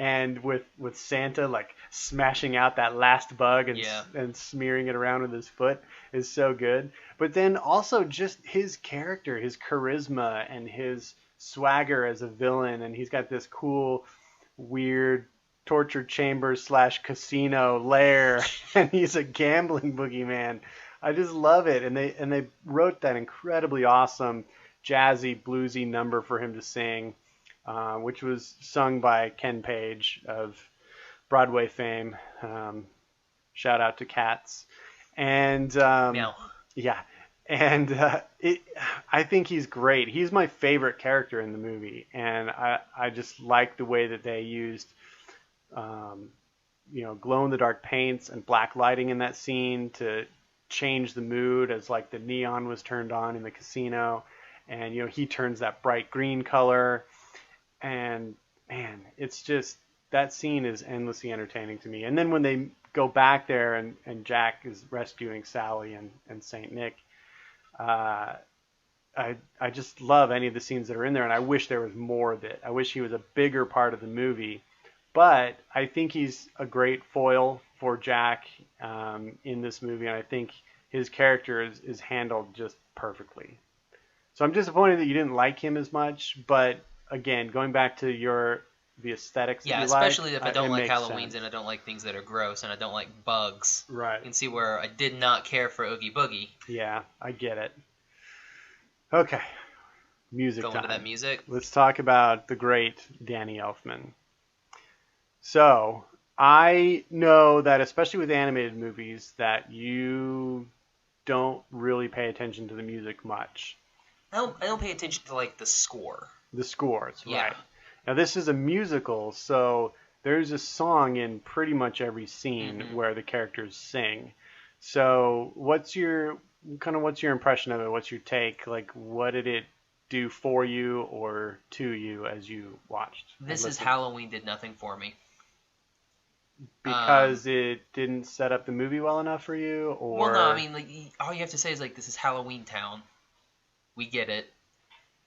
and with Santa like smashing out that last bug and smearing it around with his foot is so good. But then also just his character, his charisma, and his swagger as a villain, and he's got this cool, weird torture chamber / casino lair, and he's a gambling boogeyman. I just love it, and they wrote that incredibly awesome, jazzy, bluesy number for him to sing, which was sung by Ken Page of Broadway fame. Shout out to Cats, and yeah, and I think he's great. He's my favorite character in the movie, and I just like the way that they used, glow in the dark paints and black lighting in that scene to change the mood as like the neon was turned on in the casino, and he turns that bright green color, and man, it's just, that scene is endlessly entertaining to me. And then when they go back there and Jack is rescuing Sally and Saint Nick, I just love any of the scenes that are in there, and I wish there was more of it. I wish he was a bigger part of the movie, but I think he's a great foil for Jack in this movie, and I think his character is handled just perfectly. So I'm disappointed that you didn't like him as much, but again, going back to the aesthetics that you especially like, if I don't like Halloween Halloweens and I don't like things that are gross and I don't like bugs. Right. You can see where I did not care for Oogie Boogie. Yeah, I get it. Okay, music Going time. to that music. Let's talk about the great Danny Elfman. So, I know that especially with animated movies that you don't really pay attention to the music much. I don't pay attention to like the score. The scores, Yeah. right. Now this is a musical, so there's a song in pretty much every scene where the characters sing. So what's your impression of it? What's your take? Like, what did it do for you or to you as you watched? This is Halloween did nothing for me. Because it didn't set up the movie well enough for you, or? Well, no, I mean, like, all you have to say is like, this is Halloween Town. We get it.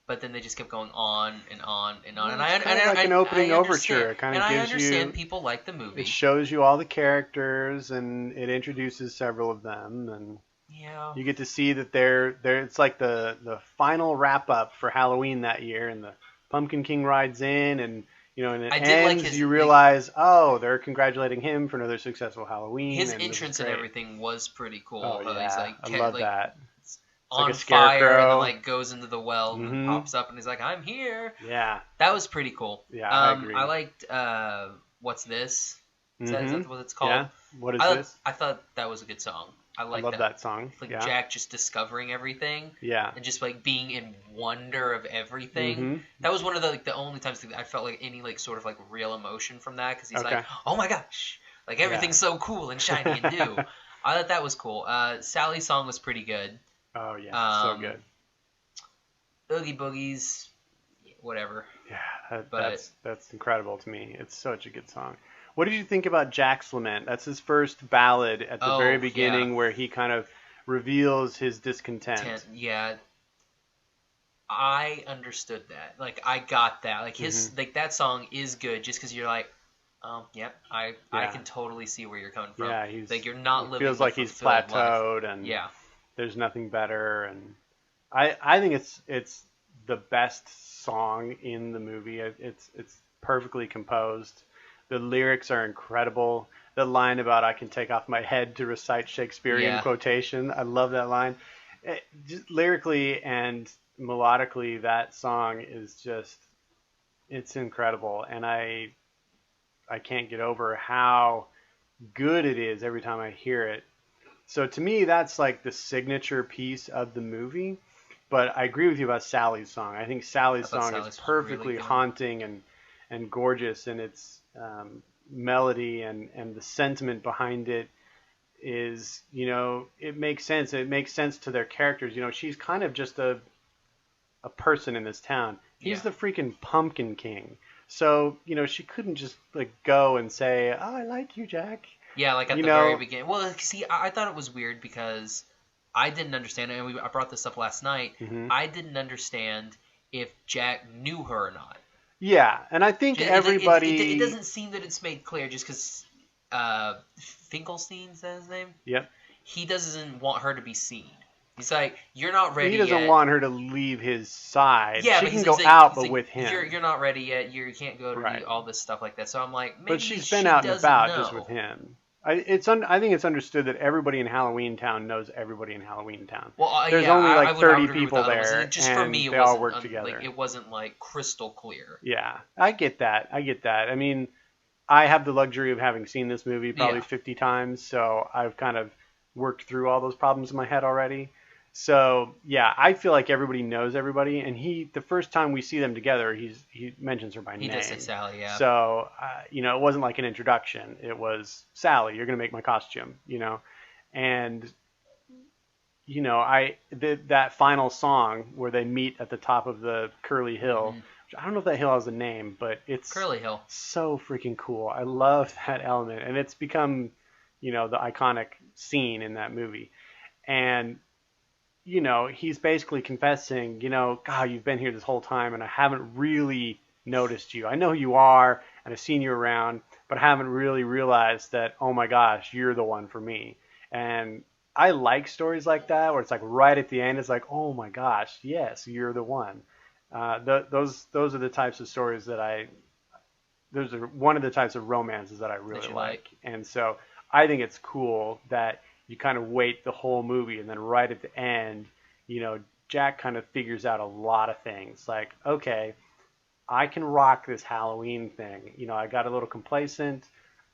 But then they just kept going on and on and on. Well, it's kind of like an opening overture. It kind of gives you. I understand people like the movie. It shows you all the characters and it introduces several of them, and yeah, you get to see that they're it's like the final wrap up for Halloween that year, and the Pumpkin King rides in, and and it ends. You realize, they're congratulating him for another successful Halloween. His entrance and everything was pretty cool. Oh yeah, he's like, I love that. On like fire and then like goes into the well and pops up and he's like, I'm here. Yeah. That was pretty cool. Yeah, I agree. I liked What's This? Is that what it's called? Yeah. What is this? I thought that was a good song. I love that song. Like Jack just discovering everything. Yeah. And just like being in wonder of everything. That was one of the only times that I felt like any like sort of like real emotion from that, because he's like, oh my gosh, like everything's so cool and shiny and new. I thought that was cool. Sally's song was pretty good. Oh yeah, so good. Oogie Boogie's, whatever. Yeah, that's incredible to me. It's such a good song. What did you think about Jack's Lament? That's his first ballad at the very beginning, where he kind of reveals his discontent. Yeah, I understood that. Like, I got that. Like his like that song is good, just because you're like, I can totally see where you're coming from. Yeah, he's like, you're not living. Feels like he's plateaued, and there's nothing better, and I think it's the best song in the movie. It's perfectly composed. The lyrics are incredible. The line about "I can take off my head to recite Shakespearean quotation," I love that line. Just lyrically and melodically, that song is it's incredible, and I can't get over how good it is every time I hear it. So to me, that's like the signature piece of the movie. But I agree with you about Sally's song. I think Sally's song is perfectly really haunting and gorgeous, and its melody and the sentiment behind it is, it makes sense. It makes sense to their characters. She's kind of just a person in this town. He's the freaking Pumpkin King. So, she couldn't just like go and say, "Oh, I like you, Jack." Yeah, like at the very beginning. Well, see, I thought it was weird because I didn't understand it, and I brought this up last night. I didn't understand if Jack knew her or not. Yeah, and I think everybody... It doesn't seem that it's made clear just because Finkelstein, is that his name? Yep. He doesn't want her to be seen. He's like, you're not ready yet. He doesn't want her to leave his side. Yeah, she but can go out, but with him. You're not ready yet. You can't go to do all this stuff like that. So I'm like, maybe but she's been out and about just with him. I think it's understood that everybody in Halloween Town knows everybody in Halloween Town. Well, there's only like 30 people there, just and for me, they all work together. Like, it wasn't like crystal clear. Yeah, I get that. I mean, I have the luxury of having seen this movie probably 50 times, so I've kind of worked through all those problems in my head already. So yeah, I feel like everybody knows everybody, and the first time we see them together, he mentions her by name. He does say Sally, yeah. So it wasn't like an introduction. It was, Sally, you're gonna make my costume, and that final song where they meet at the top of the Curly Hill. Mm-hmm. Which I don't know if that hill has a name, but it's Curly Hill. So freaking cool. I love that element, and it's become, the iconic scene in that movie, and. He's basically confessing, God, you've been here this whole time and I haven't really noticed you. I know who you are and I've seen you around, but I haven't really realized that, oh my gosh, you're the one for me. And I like stories like that where it's like right at the end, it's like, oh my gosh, yes, you're the one. Those are the types of stories that those are one of the types of romances that I really like. And so I think it's cool that you kind of wait the whole movie, and then right at the end, Jack kind of figures out a lot of things. Like, okay, I can rock this Halloween thing. I got a little complacent.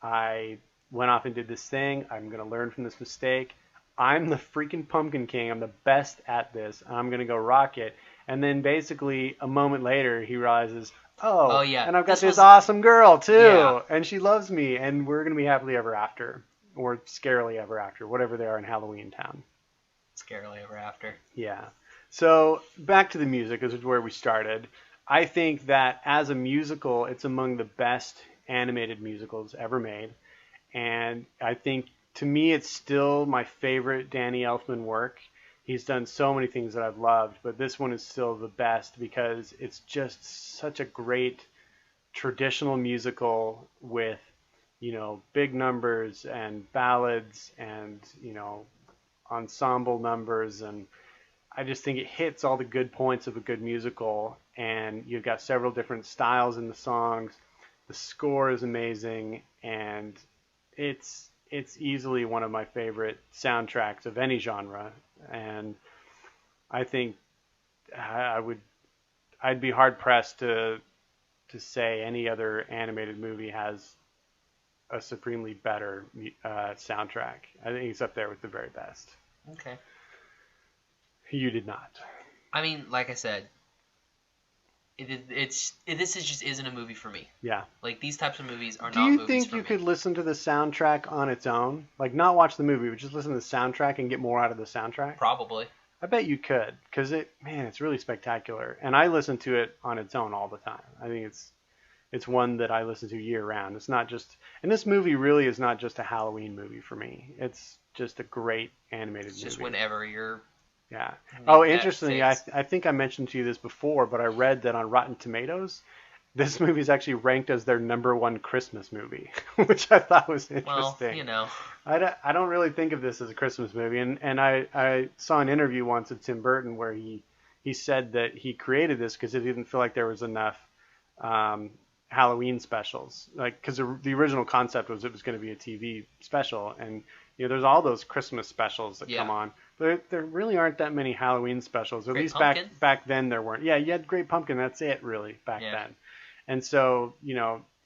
I went off and did this thing. I'm going to learn from this mistake. I'm the freaking Pumpkin King. I'm the best at this. I'm going to go rock it. And then basically a moment later, he realizes, oh yeah, and I've got this awesome girl too, and she loves me, and we're going to be happily ever after. Or scarily ever after, whatever they are in Halloween Town. Scarily ever after. Yeah. So back to the music, this is where we started. I think that as a musical, it's among the best animated musicals ever made. And I think, to me, it's still my favorite Danny Elfman work. He's done so many things that I've loved, but this one is still the best because it's just such a great traditional musical with big numbers and ballads and, ensemble numbers. And I just think it hits all the good points of a good musical. And you've got several different styles in the songs. The score is amazing. And it's easily one of my favorite soundtracks of any genre. And I think I'd be hard pressed to say any other animated movie has a supremely better soundtrack. I think he's up there with the very best. Okay. You did not. I mean, like I said, this just isn't a movie for me. Yeah. Like, these types of movies are not movies for me. Do you think you could listen to the soundtrack on its own? Like, not watch the movie, but just listen to the soundtrack and get more out of the soundtrack? Probably. I bet you could, because it's really spectacular. And I listen to it on its own all the time. I think it's one that I listen to year round. It's not just, and this movie really is not just a Halloween movie for me. It's just a great animated movie. Just whenever you're. Yeah. Oh, interestingly, I think I mentioned to you this before, but I read that on Rotten Tomatoes, this movie is actually ranked as their #1 Christmas movie, which I thought was interesting. Well, I don't really think of this as a Christmas movie, and I saw an interview once of Tim Burton where he said that he created this because he didn't feel like there was enough Halloween specials, like, because the original concept was it was going to be a TV special, and there's all those Christmas specials that come on. There really aren't that many Halloween specials. At least back then there weren't. Yeah, you had Great Pumpkin. That's it, really, back then. And so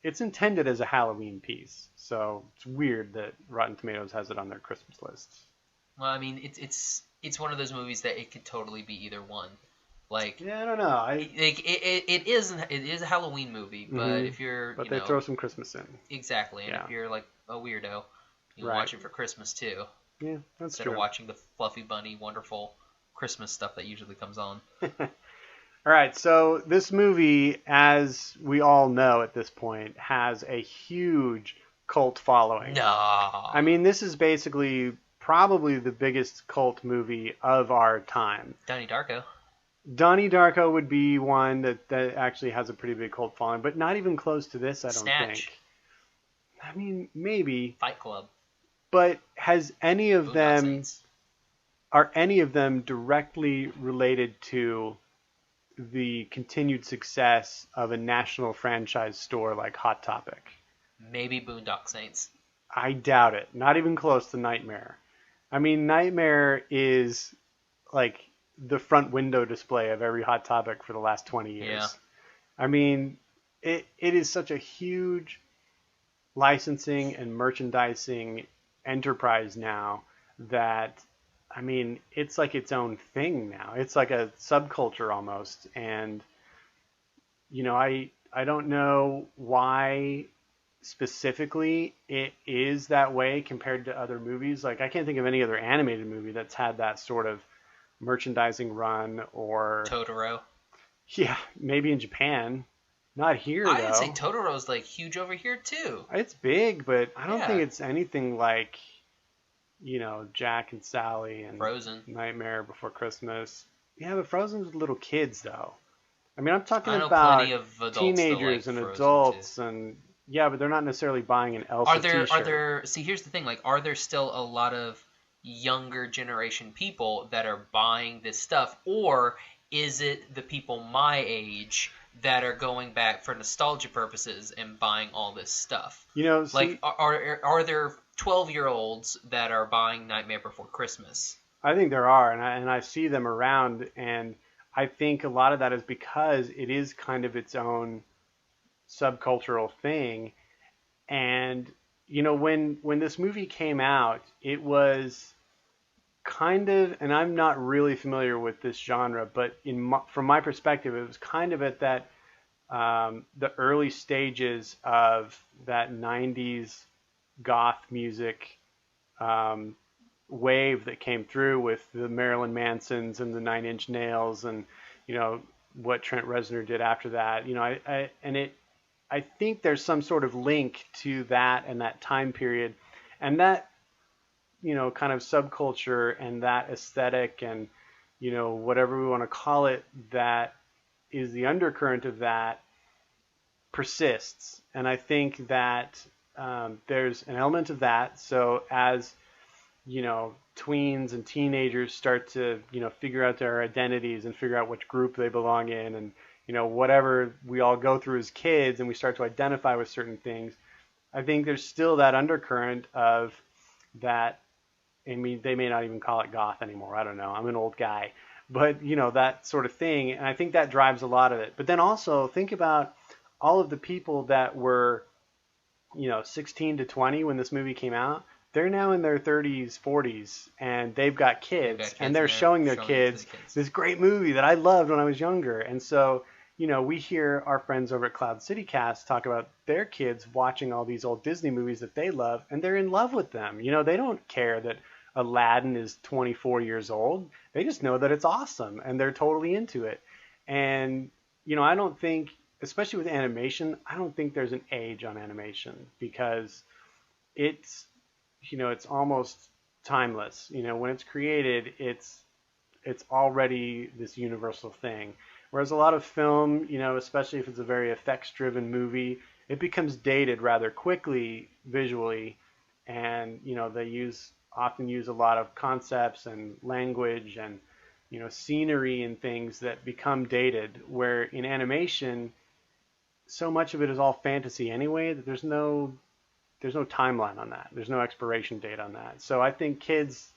it's intended as a Halloween piece. So it's weird that Rotten Tomatoes has it on their Christmas list. Well, I mean, it's one of those movies that it could totally be either one. Like, yeah, I don't know. It is a Halloween movie, but if you're they throw some Christmas in. Exactly, and if you're like a weirdo, you watch it for Christmas too. Yeah, that's instead of watching the fluffy bunny, wonderful Christmas stuff that usually comes on. All right, so this movie, as we all know at this point, has a huge cult following. No, I mean, this is basically probably the biggest cult movie of our time. Donnie Darko. Donnie Darko would be one that actually has a pretty big cult following, but not even close to this, I don't Snatch. think. I mean, maybe. Fight Club. But has any of Boondock them, Saints. are any of them directly related to the continued success of a national franchise store like Hot Topic? Maybe Boondock Saints. I doubt it. Not even close to Nightmare. I mean, Nightmare is like the front window display of every Hot Topic for the last 20 years. Yeah. I mean, it is such a huge licensing and merchandising enterprise now that, I mean, it's like its own thing now. It's like a subculture almost. And, I don't know why specifically it is that way compared to other movies. Like, I can't think of any other animated movie that's had that sort of merchandising run. Or Totoro. yeah, maybe in Japan, not here I though. would say Totoro's like huge over here too. It's big, but I don't Yeah. think it's anything like Jack and Sally and Frozen. Nightmare Before Christmas. Yeah, but Frozen's with little kids though. I mean, I'm talking I know about plenty of adults teenagers that like and Frozen adults, too. and yeah, but they're not necessarily buying an Elsa Are t-shirt. there see here's the thing, like are there still a lot of younger generation people that are buying this stuff, or is it the people my age that are going back for nostalgia purposes and buying all this stuff? See, Like are there 12-year-olds that are buying Nightmare Before Christmas? I think there are, and I see them around, and I think a lot of that is because it is kind of its own subcultural thing. And when this movie came out, it was kind of, and I'm not really familiar with this genre, but from my perspective, it was kind of at that the early stages of that 90s goth music wave that came through with the Marilyn Mansons and the Nine Inch Nails, and what Trent Reznor did after that. I think there's some sort of link to that and that time period, and that kind of subculture and that aesthetic and whatever we want to call it, that is the undercurrent of that persists. And I think that there's an element of that. So as tweens and teenagers start to figure out their identities and figure out which group they belong in, and whatever we all go through as kids, and we start to identify with certain things, I think there's still that undercurrent of that. I mean, they may not even call it goth anymore. I don't know. I'm an old guy. But, that sort of thing. And I think that drives a lot of it. But then also think about all of the people that were, 16 to 20 when this movie came out. They're now in their 30s, 40s, and they've got kids. And they're showing their kids this great movie that I loved when I was younger. And so, we hear our friends over at Cloud City Cast talk about their kids watching all these old Disney movies that they love, and they're in love with them. They don't care that Aladdin is 24 years old. They just know that it's awesome, and they're totally into it. And, I don't think, especially with animation, I don't think there's an age on animation, because it's, it's almost timeless. When it's created, it's already this universal thing. Whereas a lot of film, especially if it's a very effects-driven movie, it becomes dated rather quickly visually, and, they often use a lot of concepts and language and scenery and things that become dated, where in animation so much of it is all fantasy anyway that there's no timeline on that. There's no expiration date on that. So I think kids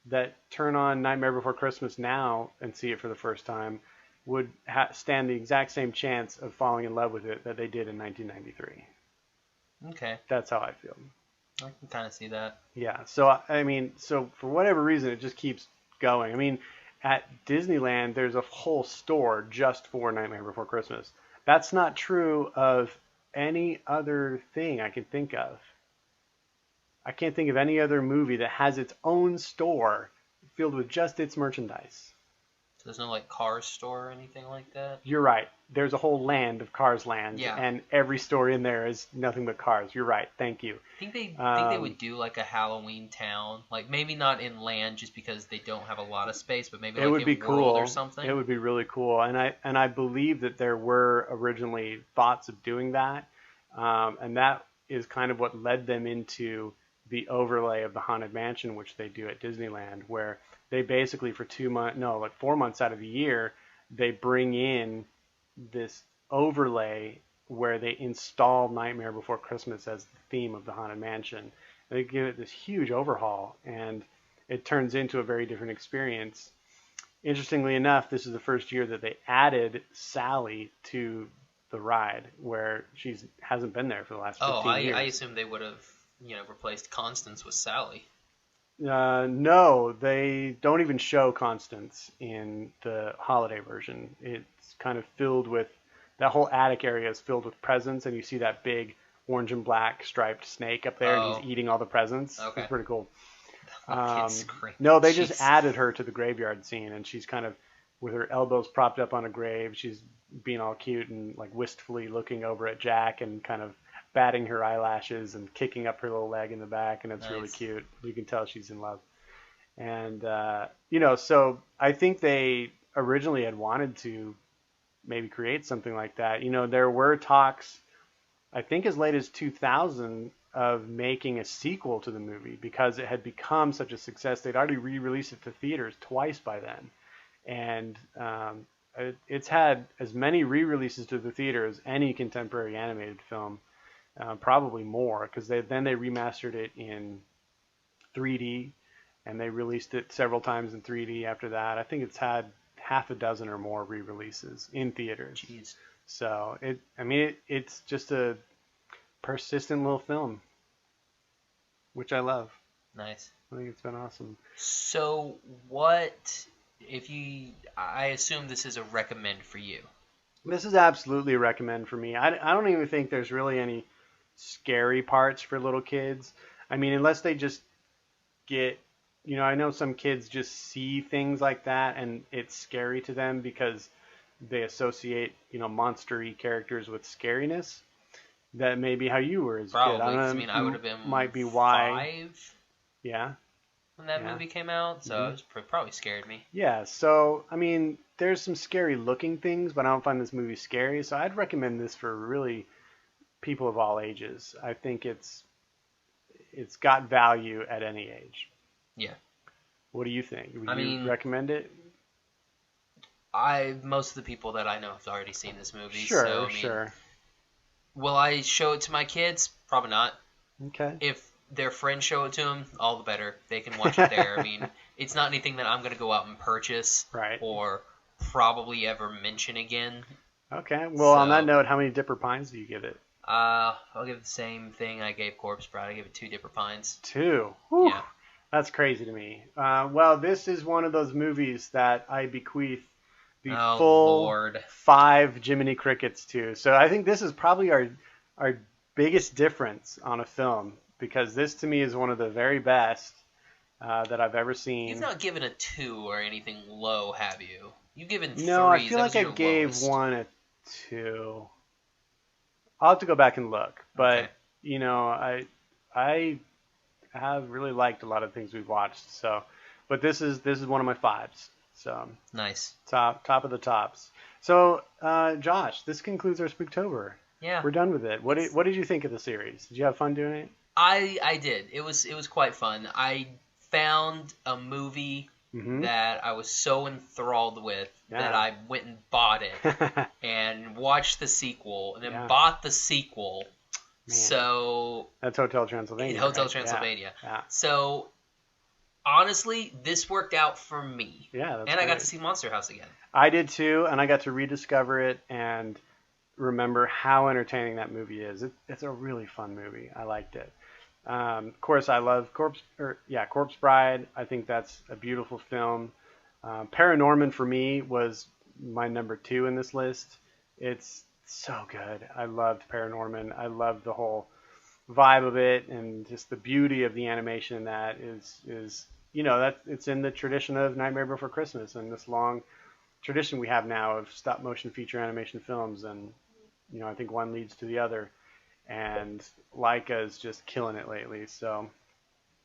that turn on Nightmare Before Christmas now and see it for the first time would stand the exact same chance of falling in love with it that they did in 1993. Okay. That's how I feel. I can kind of see that. Yeah. So, I mean, for whatever reason, it just keeps going. I mean, at Disneyland, there's a whole store just for Nightmare Before Christmas. That's not true of any other thing I can think of. I can't think of any other movie that has its own store filled with just its merchandise. There's no like Cars store or anything like that. You're right. There's a whole land of Cars land, Yeah. and every store in there is nothing but cars. You're right. Thank you. I think they would do like a Halloween town, like maybe not in land just because they don't have a lot of space, but maybe It like would in be World cool or something. It would be really cool, and I believe that there were originally thoughts of doing that, and that is kind of what led them into the overlay of the Haunted Mansion, which they do at Disneyland, where they basically for 4 months out of the year, they bring in this overlay where they install Nightmare Before Christmas as the theme of the Haunted Mansion. They give it this huge overhaul, and it turns into a very different experience. Interestingly enough, this is the first year that they added Sally to the ride, where she hasn't been there for the last 15 years. I assume they would have, replaced Constance with Sally. No, they don't even show Constance in the holiday version. It's kind of filled with, that whole attic area is filled with presents, and you see that big orange and black striped snake up there, and he's eating all the presents. Okay. It's pretty cool. Scream. No, they just added her to the graveyard scene, and she's kind of with her elbows propped up on a grave. She's being all cute and like wistfully looking over at Jack and kind of batting her eyelashes and kicking up her little leg in the back, and it's really cute. You can tell she's in love. And, so I think they originally had wanted to maybe create something like that. There were talks, I think as late as 2000, of making a sequel to the movie because it had become such a success. They'd already re-released it to theaters twice by then. And it's had as many re-releases to the theater as any contemporary animated film. Probably more, because then they remastered it in 3D, and they released it several times in 3D after that. I think it's had half a dozen or more re-releases in theaters. Jeez. So it's just a persistent little film, which I love. Nice. I think it's been awesome. So I assume this is a recommend for you. This is absolutely a recommend for me. I don't even think there's really any scary parts for little kids. Unless they just get, I know some kids just see things like that and it's scary to them because they associate, monster-y characters with scariness. That may be how you were as a kid. I would have been might be why. 5. Yeah. When that movie came out, so it probably scared me. Yeah, so, there's some scary looking things, but I don't find this movie scary, so I'd recommend this for really people of all ages. I think it's got value at any age. Yeah. What do you think? Would you recommend it? Most of the people that I know have already seen this movie. Sure, so, sure. Will I show it to my kids? Probably not. Okay. If their friends show it to them, all the better. They can watch it there. It's not anything that I'm going to go out and purchase or probably ever mention again. Okay. Well, on that note, how many Dipper Pines do you give it? I'll give it the same thing I gave Corpse Bride. I give it 2 Dipper Pines. 2? Whew. Yeah. That's crazy to me. Well, this is one of those movies that I bequeath the full 5 Jiminy Crickets to. So I think this is probably our biggest difference on a film, because this to me is one of the very best that I've ever seen. You've not given a 2 or anything low, have you? You've given 3. No, I feel like I gave lowest. one a 2. I'll have to go back and look, but okay. I have really liked a lot of things we've watched. So, but this is one of my 5s. So nice. Top of the tops. So, Josh, this concludes our Spooktober. Yeah. We're done with it. What did you think of the series? Did you have fun doing it? I did. It was quite fun. I found a movie that I was so enthralled with that I went and bought it and watched the sequel and then bought the sequel. Man. So that's Hotel Transylvania. Hotel Transylvania. Yeah. So honestly, this worked out for me. Yeah, that's and great. I got to see Monster House again. I did too, and I got to rediscover it and remember how entertaining that movie is. It's a really fun movie. I liked it. Of course, I love Corpse Bride. I think that's a beautiful film. Paranorman for me was my number 2 in this list. It's so good. I loved Paranorman. I loved the whole vibe of it and just the beauty of the animation in that is that it's in the tradition of Nightmare Before Christmas and this long tradition we have now of stop motion feature animation films, and I think one leads to the other, and Leica is just killing it lately. So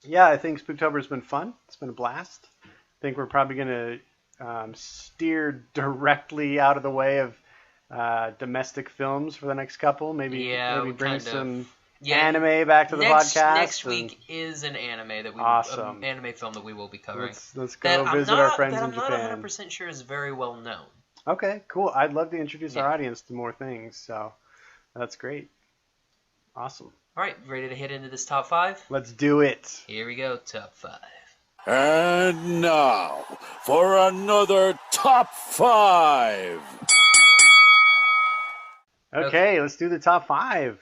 yeah, I think Spooktober's been fun. It's been a blast. I think we're probably going to steer directly out of the way of domestic films for the next couple. Maybe bring some anime back to the podcast. Next week is an anime that anime film that we will be covering. Let's go visit our friends in Japan. I'm not 100% sure is very well known. Okay, cool. I'd love to introduce our audience to more things, so that's great. Awesome. All right, ready to hit into this top 5? Let's do it. Here we go, top 5. And now for another top 5. Okay, let's do the top 5.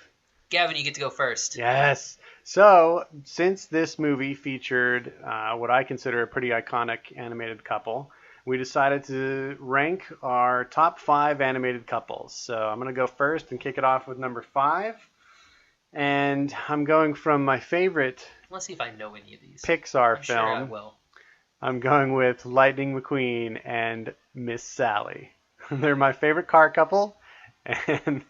Gavin, you get to go first. Yes. So, since this movie featured what I consider a pretty iconic animated couple, we decided to rank our top 5 animated couples. So, I'm going to go first and kick it off with number 5. And I'm going from my favorite Let's see if I know any of these. Pixar I'm film. Sure I will. I'm going with Lightning McQueen and Miss Sally. They're my favorite car couple, and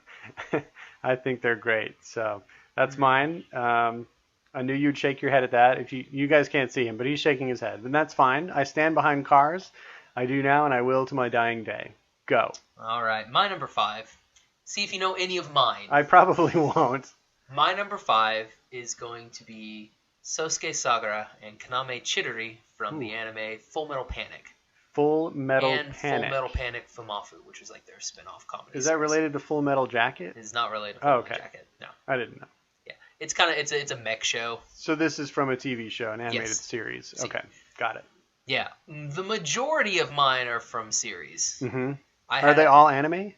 I think they're great. So that's mine. I knew you'd shake your head at that. If you guys can't see him, but he's shaking his head, and that's fine. I stand behind cars. I do now, and I will to my dying day. Go. All right, my number 5. See if you know any of mine. I probably won't. My number 5 is going to be Sosuke Sagara and Kaname Chidori from the anime Full Metal Panic. Full Metal and Panic. Full Metal Panic Fumafu, which is like their spin-off comedy. Is that related to Full Metal Jacket? It's not related to Full Metal Jacket. No. I didn't know. Yeah, it's kind of it's a mech show. So this is from a TV show, an animated series. Okay, got it. Yeah, the majority of mine are from series. Mm-hmm. Are they all anime?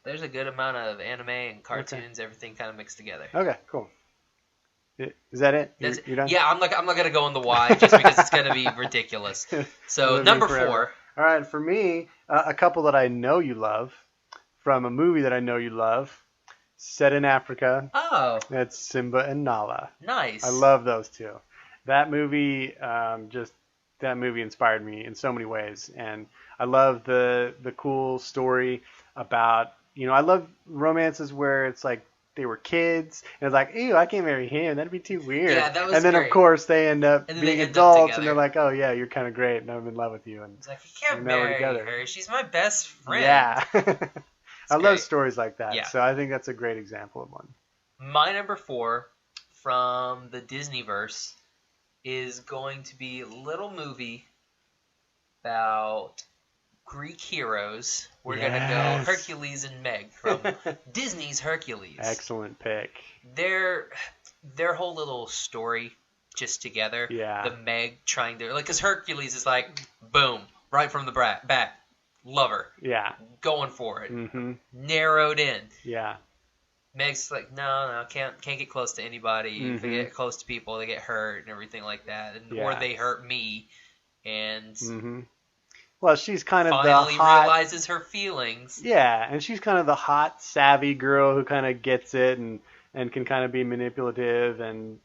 There's a good amount of anime and cartoons, everything kind of mixed together. Okay, cool. Is that it? You're done? Yeah, I'm not gonna go on the why just because it's gonna be ridiculous. So number 4. All right, for me, a couple that I know you love from a movie that I know you love, set in Africa. Oh, that's Simba and Nala. Nice. I love those two. That movie inspired me in so many ways, and I love the cool story about, I love romances where it's like they were kids and it's like, ew, I can't marry him, that'd be too weird. Yeah, that was and then great. Of course they end up being adults and they're like, oh yeah, you're kind of great and I'm in love with you, and it's like, you can't marry her, she's my best friend. Yeah. I love great. stories like that. Yeah. So I think that's a great example of one. My number 4 from the Disneyverse is going to be a little movie about Greek heroes. We're going to go Hercules and Meg from Disney's Hercules. Excellent pick. Their whole little story just together. Yeah. The Meg trying to, because Hercules is like, boom, right from the back. Lover. Yeah. Going for it. Mm-hmm. Narrowed in. Yeah. Meg's like, no, can't get close to anybody. Mm-hmm. If they get close to people, they get hurt and everything like that, or they hurt me. And well, she's kind of finally the hot, realizes her feelings. Yeah, and she's kind of the hot, savvy girl who kind of gets it and can kind of be manipulative and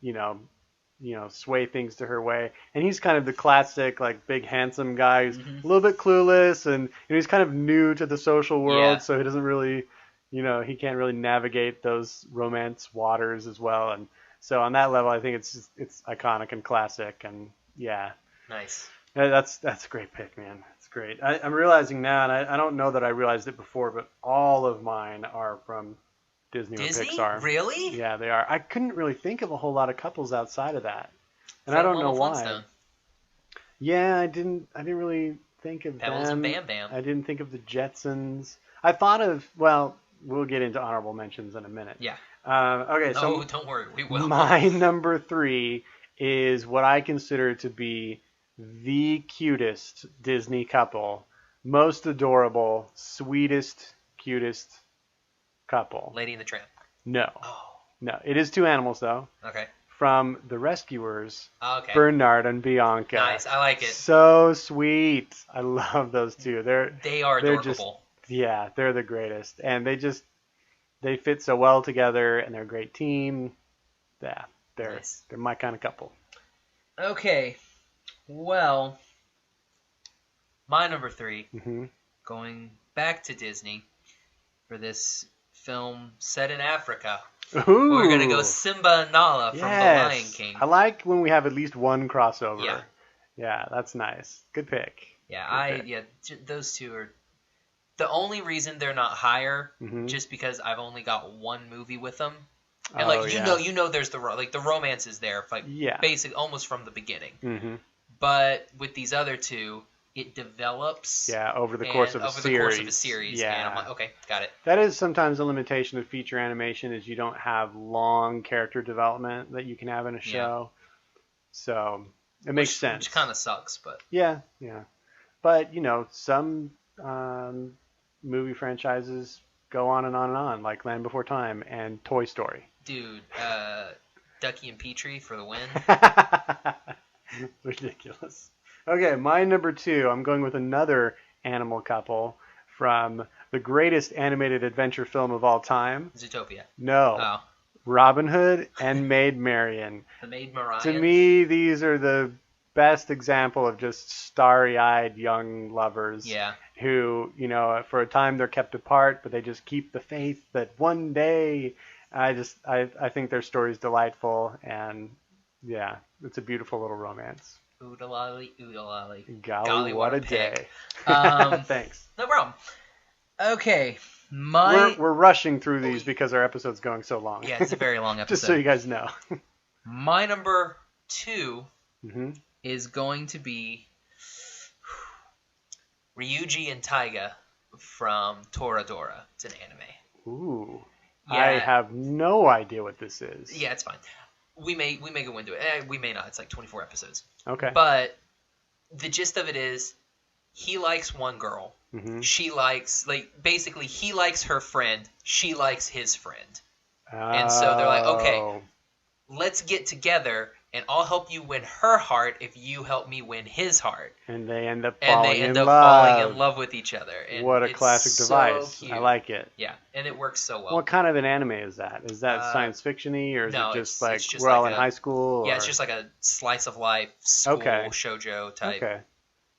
sway things to her way. And he's kind of the classic, like, big handsome guy who's a little bit clueless and he's kind of new to the social world, so he doesn't really. He can't really navigate those romance waters as well, and so on that level, I think it's iconic and classic, and yeah. Nice. That's a great pick, man. It's great. I'm realizing now, and I don't know that I realized it before, but all of mine are from Disney or Pixar. Really? Yeah, they are. I couldn't really think of a whole lot of couples outside of that, and I don't know why. Flintstone. Yeah, I didn't really think of Pebbles them. and Bam Bam. I didn't think of the Jetsons. I thought of, well, we'll get into honorable mentions in a minute. Yeah. Okay, so don't worry, we will. My number 3 is what I consider to be the cutest Disney couple, most adorable, sweetest, cutest couple. Lady and the Tramp. No. Oh. No, it is 2 animals though. Okay. From The Rescuers. Okay. Bernard and Bianca. Nice, I like it. So sweet. I love those two. They are adorable. Yeah, they're the greatest, and they fit so well together, and they're a great team. Yeah, they're my kind of couple. Okay, well, My number 3, Mm-hmm. going back to Disney for this film set in Africa. Ooh. We're going to go Simba and Nala from The Lion King. I like when we have at least one crossover. Yeah. Yeah, that's nice. Good pick. Yeah, those two are the only reason they're not higher, Mhm. just because I've only got one movie with them, and Oh, you know, there's the romance is there, basic almost from the beginning. Mm-hmm. But with these other two, it develops. Yeah, over the course of a series. Yeah, And I'm like, okay, got it. That is sometimes a limitation of feature animation, is you don't have long character development that you can have in a show. So it makes sense. Which kind of sucks, but yeah. But some movie franchises go on and on and on, like Land Before Time and Toy Story. Dude, Ducky and Petrie for the win. Ridiculous. Okay, my number 2, I'm going with another animal couple from the greatest animated adventure film of all time. Zootopia. No. Oh. Robin Hood and Maid Marian. The Maid Marian. To me, these are the best example of just starry-eyed young lovers. Yeah. Who, for a time they're kept apart, but they just keep the faith that one day. I think their story's delightful, and yeah, it's a beautiful little romance. Oodalali, oodalali. Golly, what a day. Thanks. No problem. Okay, we're rushing through these because our episode's going so long. Yeah, it's a very long episode. Just so you guys know. My number 2 mm-hmm. is going to be Ryuji and Taiga from Toradora. It's an anime. Ooh. Yeah. I have no idea what this is. Yeah, it's fine. We may go into it. We may not. It's like 24 episodes. Okay. But the gist of it is, he likes one girl. Mm-hmm. She likes, basically, he likes her friend. She likes his friend. And so they're like, okay, let's get together, and I'll help you win her heart if you help me win his heart. And they end up falling in love with each other. And what a classic device. Cute. I like it. Yeah, and it works so well. What kind of an anime is that? Is that science fiction-y, or is it just we're all in high school? Yeah, it's just like a slice of life school shoujo type. Okay.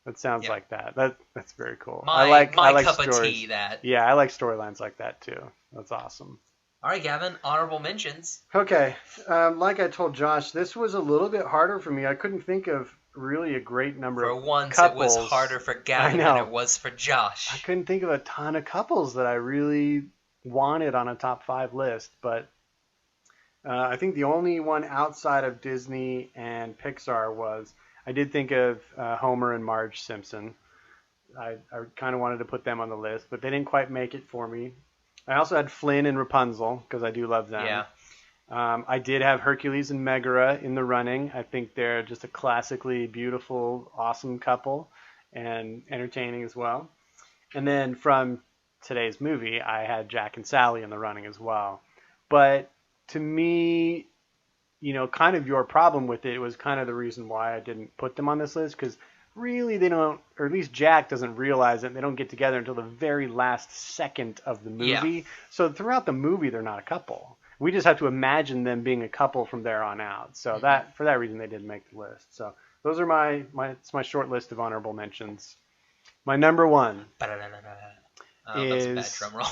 That sounds like that. That's very cool. I like cup stories. Of tea, that. Yeah, I like storylines like that too. That's awesome. All right, Gavin, honorable mentions. Okay. Like I told Josh, this was a little bit harder for me. I couldn't think of really a great number of couples. For once, it was harder for Gavin than it was for Josh. I couldn't think of a ton of couples that I really wanted on a top 5 list, but I think the only one outside of Disney and Pixar was, I did think of Homer and Marge Simpson. I kind of wanted to put them on the list, but they didn't quite make it for me. I also had Flynn and Rapunzel, because I do love them. Yeah. I did have Hercules and Megara in the running. I think they're just a classically beautiful, awesome couple, and entertaining as well. And then from today's movie, I had Jack and Sally in the running as well. But to me, kind of your problem with it was kind of the reason why I didn't put them on this list, because really they don't, or at least Jack doesn't realize it, and they don't get together until the very last second of the movie. Yeah. So throughout the movie, they're not a couple. We just have to imagine them being a couple from there on out. So for that reason, they didn't make the list. So those are it's my short list of honorable mentions. My number 1 that's a bad drum roll.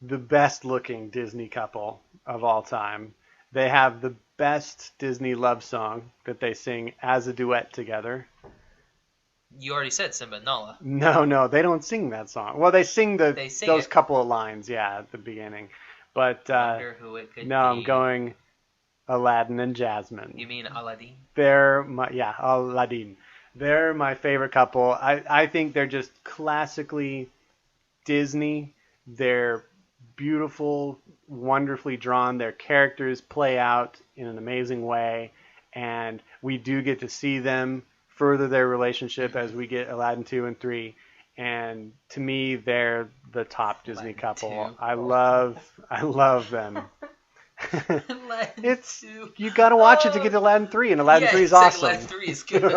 The best looking Disney couple of all time. They have the best Disney love song that they sing as a duet together. You already said Simba and Nala. No, they don't sing that song. Well, they sing those couple of lines, at the beginning. But wonder who it could be. I'm going Aladdin and Jasmine. You mean Aladdin? Aladdin. They're my favorite couple. I think they're just classically Disney. They're beautiful, wonderfully drawn. Their characters play out in an amazing way, and we do get to see them further their relationship as we get Aladdin 2 and 3. And to me, they're the top Disney couple. I love them. You got to watch it to get to Aladdin 3, and Aladdin 3 is awesome. Aladdin 3 is good.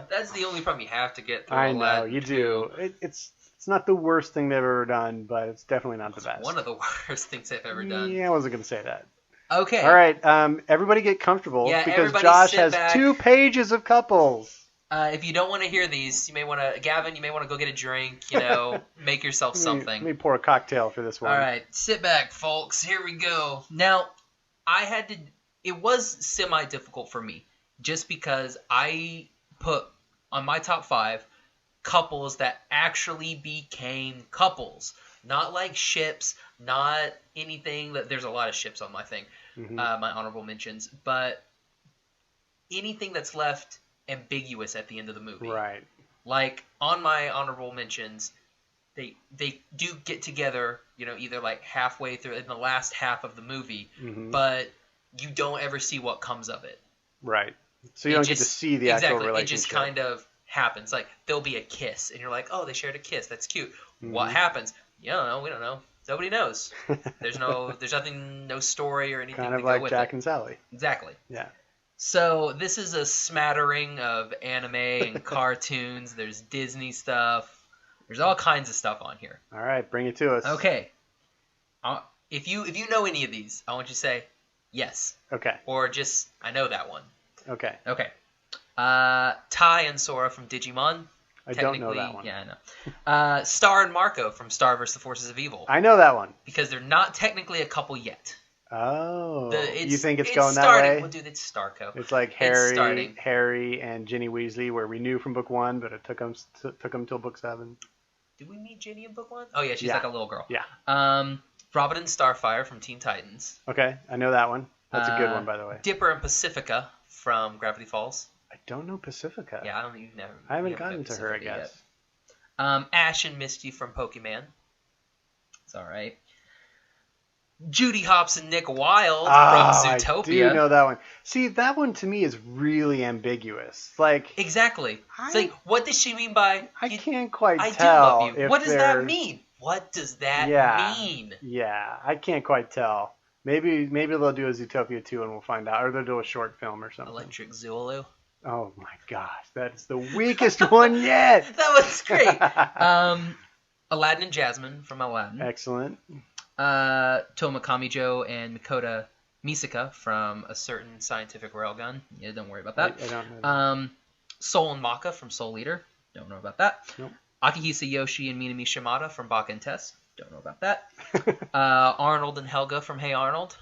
That's the only problem you have to get through. I know, you do. It's not the worst thing they've ever done, but it's definitely not the best. One of the worst things they've ever done. Yeah, I wasn't going to say that. Okay. All right, everybody get comfortable because Josh has back. 2 pages of couples. If you don't want to hear these, you may want to, Gavin, you may want to go get a drink, make yourself something. Let me pour a cocktail for this one. All right, sit back, folks. Here we go. Now, it was semi-difficult for me just because I put on my top 5 couples that actually became couples. Not like ships, not anything there's a lot of ships on my thing, my honorable mentions, but anything that's left ambiguous at the end of the movie. Right. Like on my honorable mentions, they do get together, either like halfway through in the last half of the movie, but you don't ever see what comes of it. Right. So you don't get to see the actual relationship. It just kind of happens. Like there'll be a kiss, and you're like, oh, they shared a kiss. That's cute. What happens? You don't know. We don't know. Nobody knows. There's nothing, no story or anything kind of to like go with Jack it. and Sally. Exactly. Yeah. So this is a smattering of anime and cartoons. There's Disney stuff. There's all kinds of stuff on here. All right, bring it to us. Okay. If you know any of these, I want you to say yes. Okay. Or just I know that one. Okay. Okay. Tai and Sora from Digimon. I don't know that one. Yeah, I know. Star and Marco from Star vs. the Forces of Evil. I know that one. Because they're not technically a couple yet. Oh. You think it's going that way? Well, dude, it's Starco. It's like Harry and Ginny Weasley, where we knew from book 1, but it took them till book 7. Did we meet Ginny in book 1? Oh, yeah, she's like a little girl. Yeah. Robin and Starfire from Teen Titans. Okay, I know that one. That's a good one, by the way. Dipper and Pacifica from Gravity Falls. I don't know Pacifica. Yeah, I don't think you've never. I haven't gotten to her, I guess. Yet. Ash and Misty from Pokemon. It's all right. Judy Hopps and Nick Wilde from Zootopia. I do know that one. See, that one to me is really ambiguous. Like exactly. It's like, what does she mean by? I can't quite tell. I do love you. What does that mean? What does that mean? Yeah, I can't quite tell. Maybe they'll do a Zootopia 2 and we'll find out, or they'll do a short film or something. Electric Zulu. Oh my gosh, that's the weakest one yet. That was great. Aladdin and Jasmine from Aladdin. Excellent. Toma Kamijo and Makoto Misaka from A Certain Scientific Railgun. Yeah, don't worry about that. I don't know. Soul and Maka from Soul Eater. Don't know about that. Nope. Akihisa Yoshi and Minami Shimada from Baka and Tess. Don't know about that. Arnold and Helga from Hey Arnold.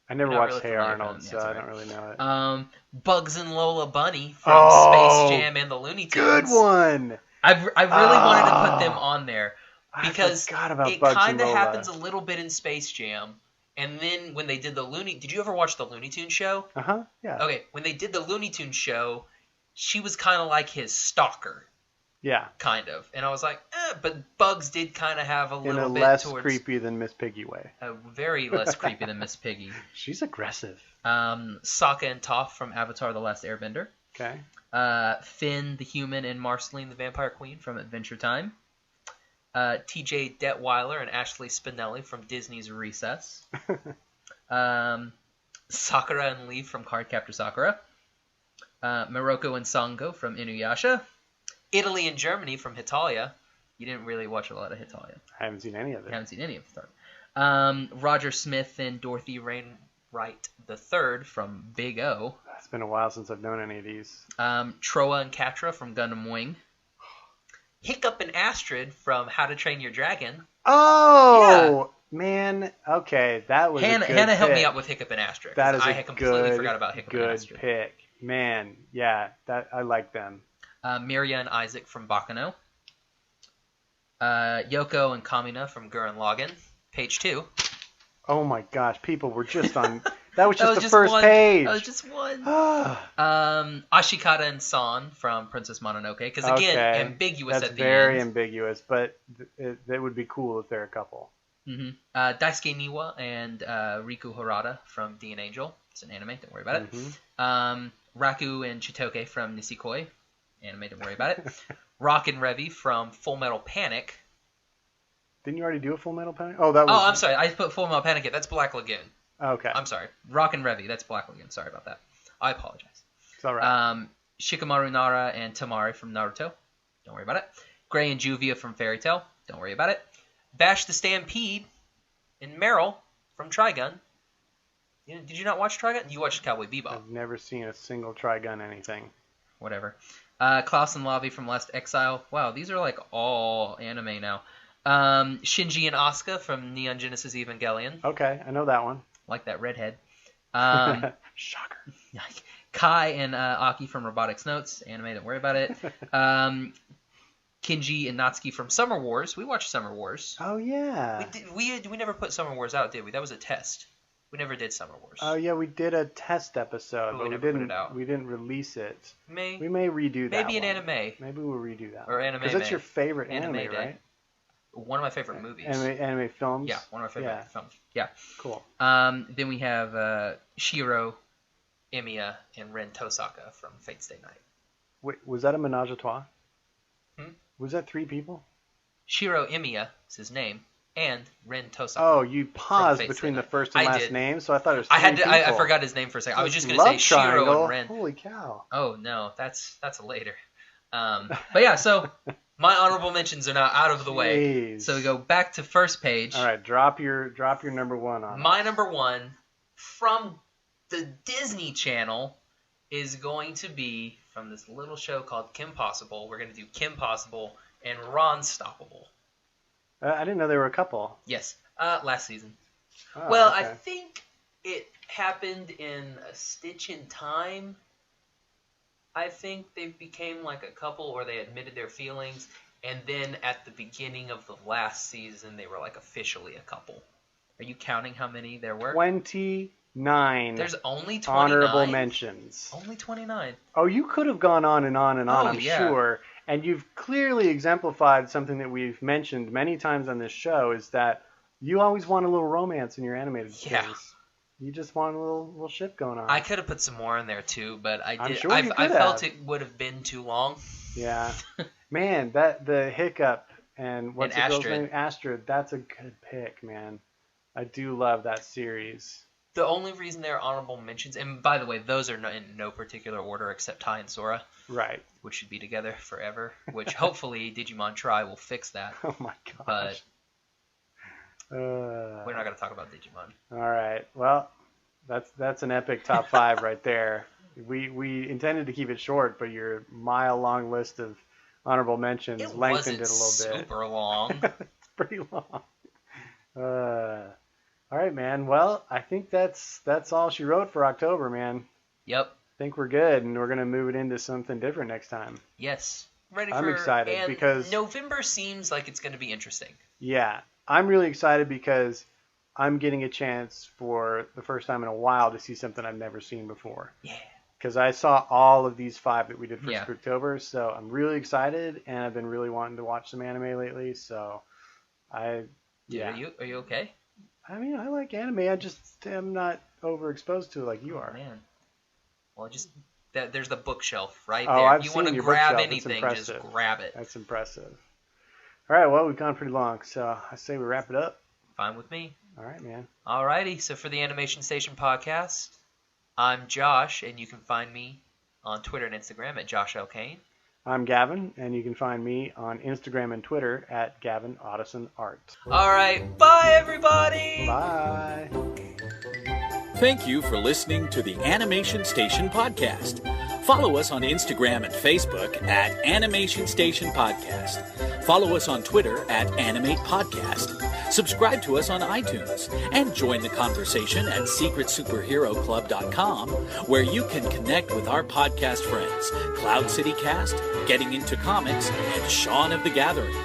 I never watched Hey Arnold, so I don't really know it. Bugs and Lola Bunny from Space Jam and the Looney Tunes. Good one! I really wanted to put them on there. Because it kind of happens a little bit in Space Jam, and then when they did did you ever watch the Looney Tunes show? Yeah. Okay, when they did the Looney Tunes show, she was kind of like his stalker. Yeah. Kind of. And I was like, but Bugs did kind of have a little bit less creepy than Miss Piggy way. Very less creepy than Miss Piggy. She's aggressive. Sokka and Toph from Avatar The Last Airbender. Okay. Finn the Human and Marceline the Vampire Queen from Adventure Time. T.J. Detweiler and Ashley Spinelli from Disney's Recess. Sakura and Lee from Cardcaptor Sakura. Morocco and Sango from Inuyasha. Italy and Germany from Hitalia. You didn't really watch a lot of Hitalia. I haven't seen any of it. I haven't seen any of it. Roger Smith and Dorothy Wainwright III from Big O. It's been a while since I've known any of these. Troa and Katra from Gundam Wing. Hiccup and Astrid from How to Train Your Dragon. Oh, yeah. Man. Okay, that was Hannah a good pick. helped me out with Hiccup and Astrid. That is I had completely forgot about Hiccup and Astrid. Good pick. Man, yeah, I like them. Miria and Isaac from Bakano. Yoko and Kamina from Gurren Lagann. Page 2. Oh my gosh, people were just on... That was just the first page. That was just one. Ashikata and San from Princess Mononoke. Because, again, ambiguous at the end. That's very ambiguous, but it would be cool if they're a couple. Mm-hmm. Daisuke Niwa and Riku Harada from D and Angel. It's an anime. Don't worry about it. Raku and Chitoke from Nisekoi. Anime. Don't worry about it. Rock and Revy from Full Metal Panic. Didn't you already do a Full Metal Panic? Oh, that was... I'm sorry. I put Full Metal Panic in. That's Black Lagoon. Okay. I'm sorry. Rock and Revy. That's Black Lagoon. Sorry about that. I apologize. It's all right. Shikamaru Nara and Tamari from Naruto. Don't worry about it. Gray and Juvia from Fairy Tail. Don't worry about it. Bash the Stampede and Meryl from Trigun. Did you not watch Trigun? You watched Cowboy Bebop. I've never seen a single Trigun anything. Whatever. Klaus and Lavi from Last Exile. Wow, these are like all anime now. Shinji and Asuka from Neon Genesis Evangelion. Okay, I know that one. Like that redhead. Shocker. Kai and Aki from Robotics Notes. Anime, don't worry about it. Kinji and Natsuki from Summer Wars. We watched Summer Wars. Oh, yeah. We never put Summer Wars out, did we? That was a test. We never did Summer Wars. Oh, yeah, we did a test episode, but we never put it out. We didn't release it. We may redo that. Maybe an anime. Maybe we'll redo that. Or anime. Because that's your favorite anime, day. right? One of my favorite movies. Anime films? Yeah, one of my favorite films. Yeah. Cool. Then we have Shiro, Emiya, and Ren Tosaka from Fate Stay Night. Wait, was that a menage a trois? Hmm? Was that 3 people? Shiro Emiya is his name, and Ren Tosaka. Oh, you paused between the first and last name, so I thought it was 3 people. I forgot his name for a second. I was just going to say Shiro and Ren. Holy cow. Oh, no, that's later. But yeah, so my honorable mentions are now out of the way. So we go back to first page. All right, drop your number 1 on My us. number 1 from the Disney Channel is going to be from this little show called Kim Possible. We're going to do Kim Possible and Ron Stoppable. I didn't know there were a couple. Yes, last season. Oh, well, okay. I think it happened in a stitch in time. I think they became like a couple, or they admitted their feelings, and then at the beginning of the last season, they were like officially a couple. Are you counting how many there were? 29. There's only 29. Honorable mentions. Only 29. Oh, you could have gone on and on and on, I'm sure. And you've clearly exemplified something that we've mentioned many times on this show, is that you always want a little romance in your animated things. You just want a little shit going on. I could have put some more in there too, but I did. I'm sure I felt it would have been too long. Yeah. Man, the Hiccup and what's the girl's name? Astrid. That's a good pick, man. I do love that series. The only reason they're honorable mentions, and by the way, those are in no particular order except Tai and Sora. Right. Which should be together forever. Which hopefully Digimon Tri will fix that. Oh my gosh. But we're not going to talk about Digimon. All right. Well, that's an epic top 5 right there. We intended to keep it short, but your mile-long list of honorable mentions lengthened it a little bit. Super long. It's pretty long. All right, man. Well, I think that's all she wrote for October, man. Yep. I think we're good, and we're going to move it into something different next time. Yes. I'm excited because November seems like it's going to be interesting. Yeah. I'm really excited because I'm getting a chance for the first time in a while to see something I've never seen before. Yeah. Because I saw all of these 5 that we did for Spooktober, so I'm really excited, and I've been really wanting to watch some anime lately, so Are you okay? I mean, I like anime. I just am not overexposed to it like you are. Man. Well, just there's the bookshelf right there. If you want to grab anything, just grab it. That's impressive. All right, well, we've gone pretty long, so I say we wrap it up. Fine with me. All right, man. All righty. So for the Animation Station podcast, I'm Josh, and you can find me on Twitter and Instagram at Josh L. Kane. I'm Gavin, and you can find me on Instagram and Twitter at Gavin Otteson Art. All right. Bye, everybody. Bye. Thank you for listening to the Animation Station podcast. Follow us on Instagram and Facebook at Animation Station Podcast. Follow us on Twitter at Animate Podcast. Subscribe to us on iTunes and join the conversation at SecretSuperheroClub.com, where you can connect with our podcast friends, Cloud City Cast, Getting Into Comics, and Shaun of the Gathering.